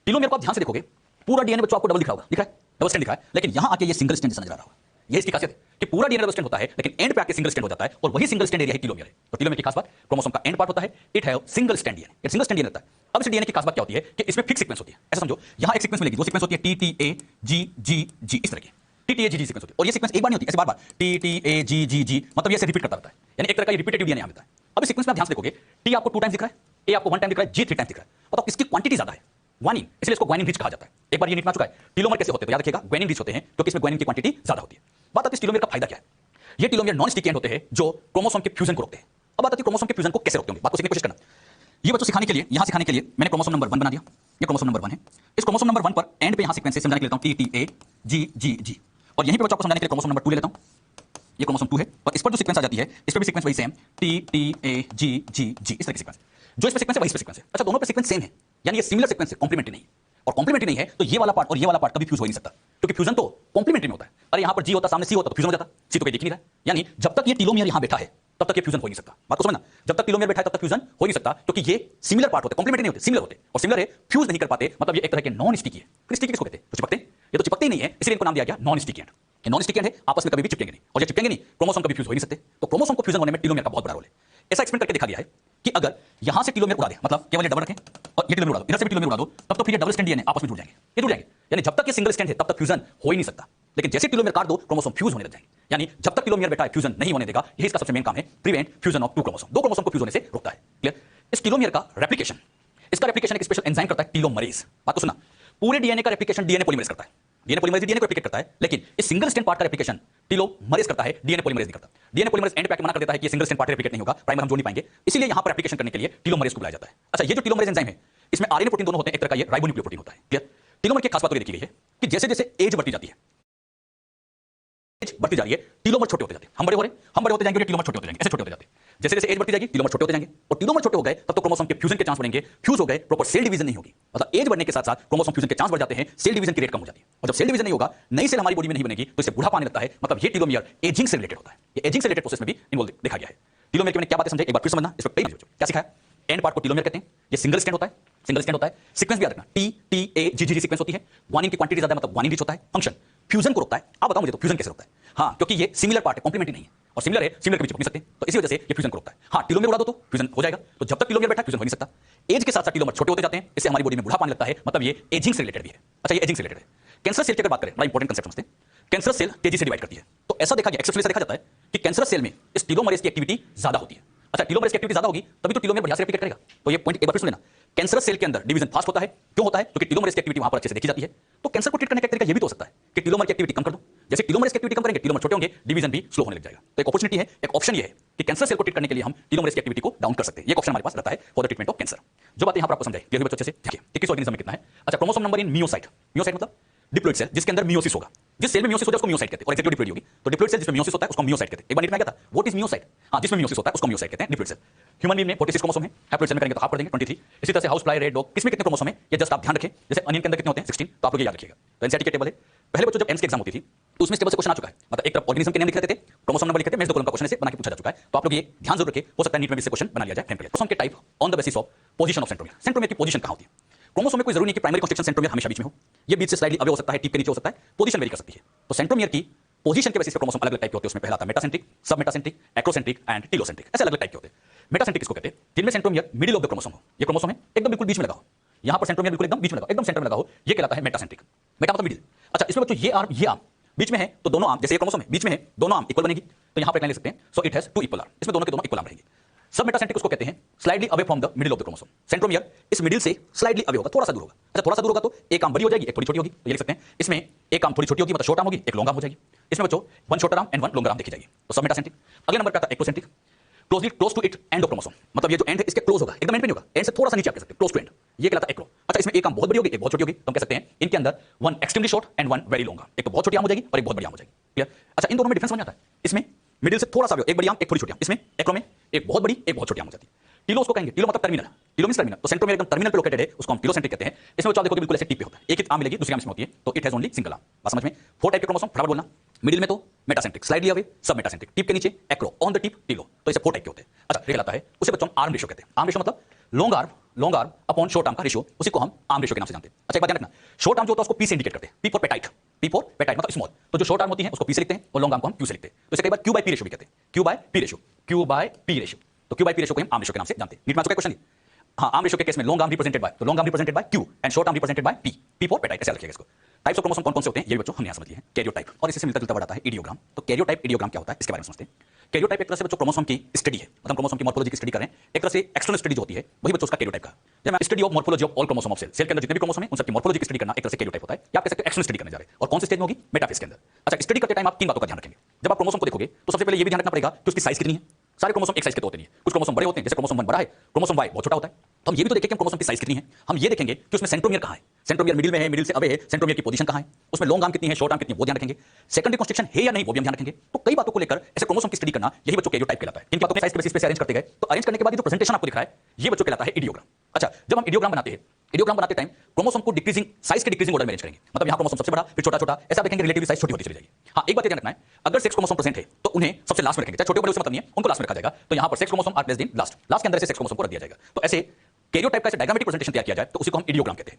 टीलोमियर को आप ध्यान से देखोगे, पूरा डीएनए बच्चों आपको डबल दिख रहा होगा, दिख रहा है, डबल स्ट्रैंड दिख रहा है, लेकिन यहां आके ये सिंगल स्ट्रैंड जैसा नजर आ रहा होगा। ये इसकी खासियत है कि पूरा डीएनए डबल स्ट्रैंड होता है लेकिन एंड पे आके सिंगल स्ट्रैंड हो जाता है, और वही सिंगल स्ट्रैंड एरिया है टीलोमियर है। तो टीलोमियर की खास बात, क्रोमोसोम का एंड पार्ट होता है, it have single strand DNA, ये सिंगल स्ट्रैंड डीएनए रहता है। अब इस डीएनए की खास बात क्या होती है कि इसमें फिक्स सीक्वेंस होती है। ऐसा समझो, यहां एक सीक्वेंस मिलेगी, वो सीक्वेंस होती है TTAGGG, इस तरह की TTAGG सीक्वेंस होती है, और ये सीक्वेंस एक बार नहीं होती, ऐसे बार-बार TTAGGG, मतलब ये ऐसे रिपीट करता रहता है, यानी एक तरह का रिपीटेटिव डीएनए यहां मिलता है। अब इस सीक्वेंस में आप ध्यान से देखोगे, T आपको 2 टाइम्स दिख रहा है, A आपको 1 टाइम दिख रहा है, G 3 टाइम्स दिख रहा है, मतलब इसकी क्वांटिटी ज्यादा है, ग्वानिन, इसलिए इसको ग्वानिन रिच कहा जाता है। एक बार ये निकल चुका है। टीलोमर कैसे होते हैं तो याद रखिएगा, ग्वानिन रिच होते हैं क्योंकि इसमें ग्वानिन की क्वांटिटी ज्यादा होती है। बात आती है टीलोमर का फायदा क्या है। ये टीलोमर नॉन स्टिकी एंड होते हैं जो क्रोमोसोम के फ्यूजन को रोकते हैं। अब बात आती है क्रोमोसोम के फ्यूजन को कैसे रोकते होंगे, बात को सीखने की कोशिश करना। ये बच्चों सिखाने के लिए, यहां सिखाने के लिए मैंने क्रोमोसोम नंबर 1 बना दिया, ये क्रोमोसोम नंबर 1 है। इस क्रोमोसोम नंबर 1 पर एंड पे यहां सीक्वेंस से समझाने के लिए लेता हूं TTAGGG, और यहीं पे बच्चों को समझाने के लिए क्रोमोसोम नंबर 2 ले लेता हूं। ये क्रोमोसोम 2 है, और इस पर जो सीक्वेंस आ जाती है इस पर भी सीक्वेंस वही सेम TTAGGG, इस तरह की सीक्वेंस जो इस पे सीक्वेंस है वही इस पे सीक्वेंस है। अच्छा, दोनों पे सीक्वेंस सेम है, यानी ये सिमिलर सीक्वेंस है, कॉम्प्लीमेंट्री नहीं है। और कॉम्प्लीमेंट्री नहीं है तो ये वाला पार्ट और ये वाला पार्ट कभी फ्यूज हो ही नहीं सकता, क्योंकि फ्यूजन तो कॉम्प्लीमेंट्री में होता है। अरे यहां पर G होता, सामने C होता तो फ्यूजन हो जाता, C तो कोई देख नहीं रहा है। यानी जब तक ये टीलोमियर यहां बैठा है तब तक ये फ्यूजन हो ही नहीं सकता। बात को समझना, जब तक टीलोमियर बैठा है तब तक फ्यूजन हो ही नहीं सकता, क्योंकि ये सिमिलर पार्ट होते, कॉम्प्लीमेंट्री नहीं होते, सिमिलर होते, और सिमिलर है फ्यूज नहीं कर पाते, मतलब ये एक तरह के नॉन स्टिकी है। फिर स्टिकी किसको कहते हैं, तो चिपकते हैं, ये तो चिपकते ही नहीं है, इसलिए इनको नाम दिया गया नॉन स्टिकी एंड। ये नॉन स्टिकी एंड है, आपस में कभी भी चिपकेंगे नहीं, और ये चिपकेंगे नहीं, क्रोमोसोम कभी फ्यूज हो ही नहीं सकते। तो क्रोमोसोम को फ्यूजन होने में टीलोमियर का बहुत बड़ा रोल है। ऐसा एक्सपेरिमेंट करके दिखा गया है कि अगर यहां से टीलोमियर उड़ा दे, मतलब केवल ये डबल रखें और ये टीलोमियर उड़ा दो, इधर से भी टीलोमियर उड़ा दो, तब तो फिर ये डबल स्ट्रैंड डीएनए आपस में जुड़ जाएंगे, ये जुड़ जाएंगे। यानी जब तक ये सिंगल स्ट्रैंड है तब तक फ्यूजन हो ही नहीं सकता, लेकिन जैसे टीलोमियर काट दो क्रोमोसोम फ्यूज होने लग जाएंगे। यानी जब तक टीलोमियर बैठा है फ्यूजन नहीं होने देगा, यही इसका सबसे मेन काम है, prevent fusion of 2 chromosome, 2 chromosome को फ्यूज होने से रोकता है। क्लियर। इस टीलोमियर का रेप्लिकेशन, इसका रेप्लिकेशन एक स्पेशल एंजाइम करता है, टीलोमरेज। बात को सुनना, पूरे डीएनए का रेप्लिकेशन डीएनए पॉलीमरेज करता है, डीएनए पॉलीमरेज डीएनए को रेप्लिकेट करता है, लेकिन इस सिंगल स्ट्रैंड पार्ट का रेप्लिकेशन टीलोमरेज करता है, डीएनए पॉलीमरेज नहीं करता। डीएनए पॉलीमरेज एंड पे आके मना कर देता है कि ये सिंगल स्ट्रैंड पार्ट रेप्लिकेट नहीं होगा, प्राइमर हम जोड़ नहीं पाएंगे, इसलिए यहां पर रेप्लिकेशन करने के लिए टीलोमरेज को बुलाया जाता है। अच्छा, ये जो टीलोमरेज एंजाइम है इसमें आरएनए प्रोटीन दोनों होते हैं, एक तरह का ये राइबोन्यूक्लियोप्रोटीन होता है। क्लियर। टीलोमर की खास बात तो ये देखी गई है कि जैसे जैसे एज बढ़ती जाती है, बढ़ती जा रही है, टीलोमर छोटे होते जाते हैं, हम बड़े हो रहे हैं, हम बड़े होते जाएंगे, टीलोमर छोटे होते जाएंगे, ऐसे छोटे होते जाते हैं। जैसे जैसे एज बढ़ती जाएगी टीलोमर छोटे होते जाएंगे, और टीलोमर छोटे हो गए तब तो क्रोमोसोम के फ्यूजन के चांस बढ़ेंगे, फ्यूज हो गए प्रॉपर सेल डिवीजन नहीं होगी, मतलब एज बढ़ने के साथ साथ क्रोमोसोम फ्यूजन के चांस बढ़ जाते हैं, सेल डिवीजन की रेट कम हो जाती है। और जब सेल डिवीजन नहीं होगा, नई सेल हमारी बॉडी में नहीं बनेगी, तो इसे बूढ़ा पाने लगता है, मतलब ये टीलोमियर एजिंग से रिलेटेड होता है। ये एजिंग से रिलेटेड प्रोसेस में भी इन्वॉल्व देखा गया है। टीलोमियर की मैंने क्या बातें समझाई, एक बार फिर समझना, इस पर क्या सिखाया। एंड पार्ट को टीलोमियर कहते हैं, ये सिंगल स्ट्रैंड होता है, सिंगल स्ट्रैंड होता है। सीक्वेंस भी याद रखना, TTAGGG सीक्वेंस होती है, ग्वानिन की क्वांटिटी ज्यादा है, मतलब ग्वानिन रिच होता है। फंक्शन फ्यूजन को रोकता है। आप बताओ मुझे तो फ्यूजन कैसे रोकता है। हाँ, क्योंकि ये सिमिलर पार्ट है, कॉम्प्लीमेंट्री नहीं है, और सिमिलर है, सिमिलर कभी चिपक नहीं सकते, तो इसी वजह से ये फ्यूजन को रोकता है। हाँ, टीलोमियर उड़ा दो तो फ्यूजन हो जाएगा, तो जब तक टीलोमियर बैठा फ्यूजन हो नहीं सकता। एज के साथ साथ टीलोमर छोटे होते जाते हैं, इससे हमारी बॉडी में बूढ़ा पाने लगता है, मतलब ये एजिंग से रिलेटेड भी है। अच्छा, ये एजिंग से रिलेटेड है। कैंसर सेल की अगर बात करें, बड़ा इंपॉर्टेंट कंसेप्ट समझते हैं। कैंसर सेल तेजी से डिवाइड करती है, तो ऐसा देखा गया, एक्सेप्शनली देखा जाता है कि कैंसर सेल में इस टीलोमरेज की एक्टिविटी ज्यादा होती है। अच्छा, टीलोमरेज की एक्टिविटी ज्यादा होगी तभी तो टीलोमर बढ़िया से रेप्लिकेट करेगा। तो ये पॉइंट एक बार फिर सुन लेना, कैंसर सेल के अंदर डिवीजन फास्ट होता है, क्यों होता है, क्योंकि टीलोमरेज की एक्टिविटी वहां पर अच्छे से देखी जाती है। तो कैंसर को ट्रीट करने का एक तरीका ये भी तो हो सकता है कि टीलोमर की एक्टिविटी कम कर दो, जैसे टीलोमरेज की एक्टिविटी कम करेंगे टीलोमर छोटे होंगे, डिवीजन भी स्लो होने लग जाएगा। तो एक अपॉर्चुनिटी है, एक ऑप्शन ये है कि कैंसर सेल को ट्रीट करने के लिए हम टीलोमरेज की एक्टिविटी को डाउन कर सकते हैं। ये ऑप्शन हमारे पास रहता है for the treatment of cancer. जो बात यहां पर आपको समझाई क्लियर हुई बच्चों, अच्छे से देखिए 21 ऑर्गेनिज्म में कितना है। अच्छा, chromosome number in meiocyte, meiocyte मतलब डिप्लॉइड सेल जिसके अंदर मियोसिस होगा, जिस सेल में मियोसिस होता है उसको मियोसाइट कहते हैं, और एक्जेक्टिव डिप्लॉइड होगी तो डिप्लॉइड सेल जिसमें मियोसिस होता है उसको मियोसाइट कहते हैं। एक बार नीट में आ गया था, व्हाट इज मियोसाइट। हां, जिसमें मियोसिस होता है उसको मियोसाइट कहते हैं, डिप्लॉइड सेल। ह्यूमन बीइंग में 46 क्रोमोसोम है, हैप्लॉइड सेल में करेंगे तो हाफ पढ़ देंगे 23। इसी तरह से हाउस फ्लाई, रेड डॉग, किसमें कितने क्रोमोसोम है ये जस्ट आप ध्यान रखें। जैसे अनियन के अंदर कितने होते हैं 16, तो आप लोग ये याद रखिएगा। तो एनसीईआरटी के टेबल है, पहले बच्चों जब एम्स की एग्जाम होती थी तो उसमें टेबल से क्वेश्चन आ चुका है, मतलब एक तरफ ऑर्गेनिज्म के नेम लिख लेते थे, क्रोमोसोम नंबर लिखते थे, मैं दो कॉलम का क्वेश्चन से बना के पूछा जा चुका है। तो आप लोग ये ध्यान जरूर रखें, हो सकता है नीट में भी से क्वेश्चन बना लिया जाए। क्रोमोसोम के type on the basis of position of centromere, centromere की पोजीशन कहां होती है। क्रोमोसोम में कोई जरूरी नहीं कि प्राइमरी कंस्ट्रक्शन सेंट्रोमियर हमेशा बीच में हो, ये बीच से स्लाइडली अवे हो सकता है, टिप के नीचे हो सकता है, पोजीशन वेरी कर सकती है। तो सेंट्रोमियर की पोजीशन के बेसिस पे क्रोमोसोम अलग अलग टाइप के होते हैं। उसमें पहला आता है मेटासेंट्रिक, सब मेटासेंट्रिक, एक्रोसेंट्रिक एंड टीलोसेंट्रिक, ऐसे अलग अलग टाइप के होते हैं। मेटासेंट्रिक किसको कहते हैं, जिनमें centromere middle of the chromosome हो, ये क्रोमोसोम है एकदम बिल्कुल बीच में लगा हो, यहां पर सेंट्रोमियर बिल्कुल एकदम बीच में लगा, एकदम सेंटर में लगा हो, ये कहलाता है मेटासेंट्रिक। मेटा मतलब मिडिल। अच्छा, इसमें बच्चों ये आर्म बीच में है तो दोनों आर्म, जैसे ये क्रोमोसोम है बीच में है, दोनों आर्म इक्वल बनेगी, तो यहां पर एक लाइन लिख सकते हैं, so it has two equal arm, इसमें दोनों के दोनों इक्वल आर्म रहेंगे। सब मेटासेंट्रिक उसको कहते हैं slightly away from the middle of the chromosome. Centromere इस मिडिल से स्लाइडली अवे होगा, थोड़ा सा दूर होगा। अच्छा, थोड़ा सा दूर होगा तो एक आर्म बड़ी हो जाएगी, एक थोड़ी छोटी होगी, तो ये लिख सकते हैं इसमें एक आर्म थोड़ी छोटी होगी, मतलब शॉर्ट आर्म होगी, एक लॉन्ग आर्म हो जाएगी। इसमें बच्चों one shorter arm and one longer arm देखी जाएगी। तो सब मेटासेंट्रिक। अगले नंबर पे आता है acrocentric, close to it end of chromosome, मतलब ये जो एंड है इसके क्लोज होगा, एकदम एंड पे नहीं होगा, एंड से थोड़ा सा नीचे आप कह सकते हैं, क्लोज टू एंड, ये कहलाता है एक्रो। अच्छा, इसमें एक आर्म बहुत बड़ी होगी, एक बहुत छोटी होगी, तो हम कह सकते हैं इनके अंदर one extremely short and one very long, एक तो बहुत छोटी आर्म हो जाएगी और एक बहुत बड़ी आर्म हो जाएगी। क्लियर? अच्छा, इन दोनों में डिफरेंस समझ आता है। इसमें मिडिल से थोड़ा सा एक बड़ी आर्म एक थोड़ी छोटी आर्म, इसमें एक्रो में एक बहुत बड़ी एक बहुत छोटी आर्म हो जाती है। टीलो उसको कहेंगे, टीलो मतलब टर्मिनल, टीलो मींस टर्मिनल, तो सेंट्रोमियर एकदम टर्मिनल पे लोकेटेड है, उसको हम टीलोसेंट्रिक कहते हैं। इसमें बच्चों देखो बिल्कुल ऐसे टिप पे होता है, एक ही आर्म मिलेगी, दूसरी आर्म इसमें होती है, तो it has only single arm. बात समझ में? 4 टाइप के क्रोमोसोम, फटाफट बोलना। मिडिल में तो मेटासेंट्रिक, स्लाइडली अवे सब मेटासेंट्रिक, टिप के नीचे Acro, on the tip Tillo, तो इसे 4 टाइप के होते हैं। अच्छा, ये कहलाता है, उसे बच्चों आर्म रेशियो कहते हैं। आर्म रेशियो मतलब long arm upon short arm का रेशियो, उसी को हम आर्म रेशियो के नाम से जानते हैं। अच्छा, एक बात ध्यान रखना, शॉर्ट आर्म जो होता है उसको पी से इंडिकेट करते हैं, P for petite, P for petite मतलब स्मॉल, तो जो शॉर्ट आर्म होती है उसको पी से लिखते हैं और लॉन्ग आर्म को हम क्यू से लिखते हैं, तो इसे कई बार क्यू बाय पी रेशियो भी कहते हैं, Q by P ratio, Q by P ratio, तो क्यू बाय पी रेशियो को हम आर्म रेशियो के नाम से जानते हैं। नीट में आ चुका है क्वेश्चन? हाँ, आर्म रेशियो के केस में लॉन्ग आर्म रिप्रेजेंटेड बाय, तो long arm represented by Q and short arm represented by P, P for petite, ऐसे लिखिएगा इसको। टाइप्स ऑफ क्रोमोसोम कौन-कौन से होते हैं ये भी बच्चों हमने यहाँ समझ लिया है। कैरियोटाइप, और इससे मिलता जुलता वर्ड आता है इडियोग्राम। तो कैरियोटाइप इडियोग्राम क्या होता है इसके बारे में समझते हैं। कैरियोटाइप एक तरह से बच्चों क्रोमोसोम की स्टडी है, मतलब क्रोमोसोम की मॉर्फोलॉजी की स्टडी कर रहे हैं, एक तरह से एक्सटर्नल स्टडी जो होती है वही बच्चों उसका कैरियोटाइप का। जब मैं study of morphology of all chromosome of cell, cell के अंदर जितने भी क्रोमोसोम हैं उन सबकी मॉर्फोलॉजी की स्टडी करना एक तरह से कैरियोटाइप होता है, या आप कह सकते हैं एक्सटर्नल स्टडी करने जा रहे हैं। और कौन सी स्टेज में होगी? मेटाफेज के अंदर। अच्छा, स्टडी करते टाइम आप 3 बातों का ध्यान रखेंगे। जब आप क्रोमोसोम को देखोगे तो सबसे पहले ये भी ध्यान रखना पड़ेगा कि उसकी साइज कितनी है। सारे क्रोमोसोम एक साइज के तो होते नहीं है, कुछ क्रोमोसोम बड़े होते हैं, जैसे क्रोमोसोम 1 बड़ा है, क्रोमोसोम Y बहुत छोटा होता है। तो हम ये भी तो देखें कि क्रोमोसोम की साइज कितनी है। हम ये देखेंगे कि उसमें सेंट्रोमियर कहां है, सेंट्रोमियर मिडिल में है, मिडिल से अवे है, सेंट्रोमियर की पोजीशन कहां है, उसमें लॉन्ग आर्म कितनी है, शॉर्ट आर्म कितनी है, वो ध्यान रखेंगे। सेकेंडरी कंस्ट्रक्शन है या नहीं वो भी हम ध्यान रखेंगे। तो कई बातों को लेकर ऐसे क्रोमोसोम की स्टडी करना यही बच्चों कैरियोटाइप कहलाता है। इन बातों को साइज के बेसिस पे अरेंज करते गए, तो अरेंज करने के बाद जो प्रेजेंटेशन आपको दिख रहा है ये बच्चों कहलाता है इडियोग्राम। अच्छा, जब हम इडियोग्राम बनाते हैं, इडियोग्राम बनाते टाइम क्रोमोसोम को डिक्रीजिंग साइज के डिक्रीजिंग ऑर्डर में अरेंज करेंगे, मतलब यहां क्रोमोसोम सबसे बड़ा फिर छोटा छोटा, ऐसा देखेंगे रिलेटिवली साइज छोटी होती चली जाएगी। हां, एक बात ध्यान रखना है, अगर सेक्स क्रोमोसोम प्रेजेंट है तो उन्हें सबसे लास्ट में रखेंगे, चाहे छोटे बड़े उससे मतलब नहीं है, उनको लास्ट में रखा जाएगा। तो यहां पर sex chromosome are placed in last, last के अंदर से सेक्स क्रोमोसोम को रख दिया जाएगा। तो ऐसे कैरियोटाइप का ऐसे डायग्रामेटिक प्रेजेंटेशन तैयार किया जाए तो उसी को हम इडियोग्राम कहते हैं।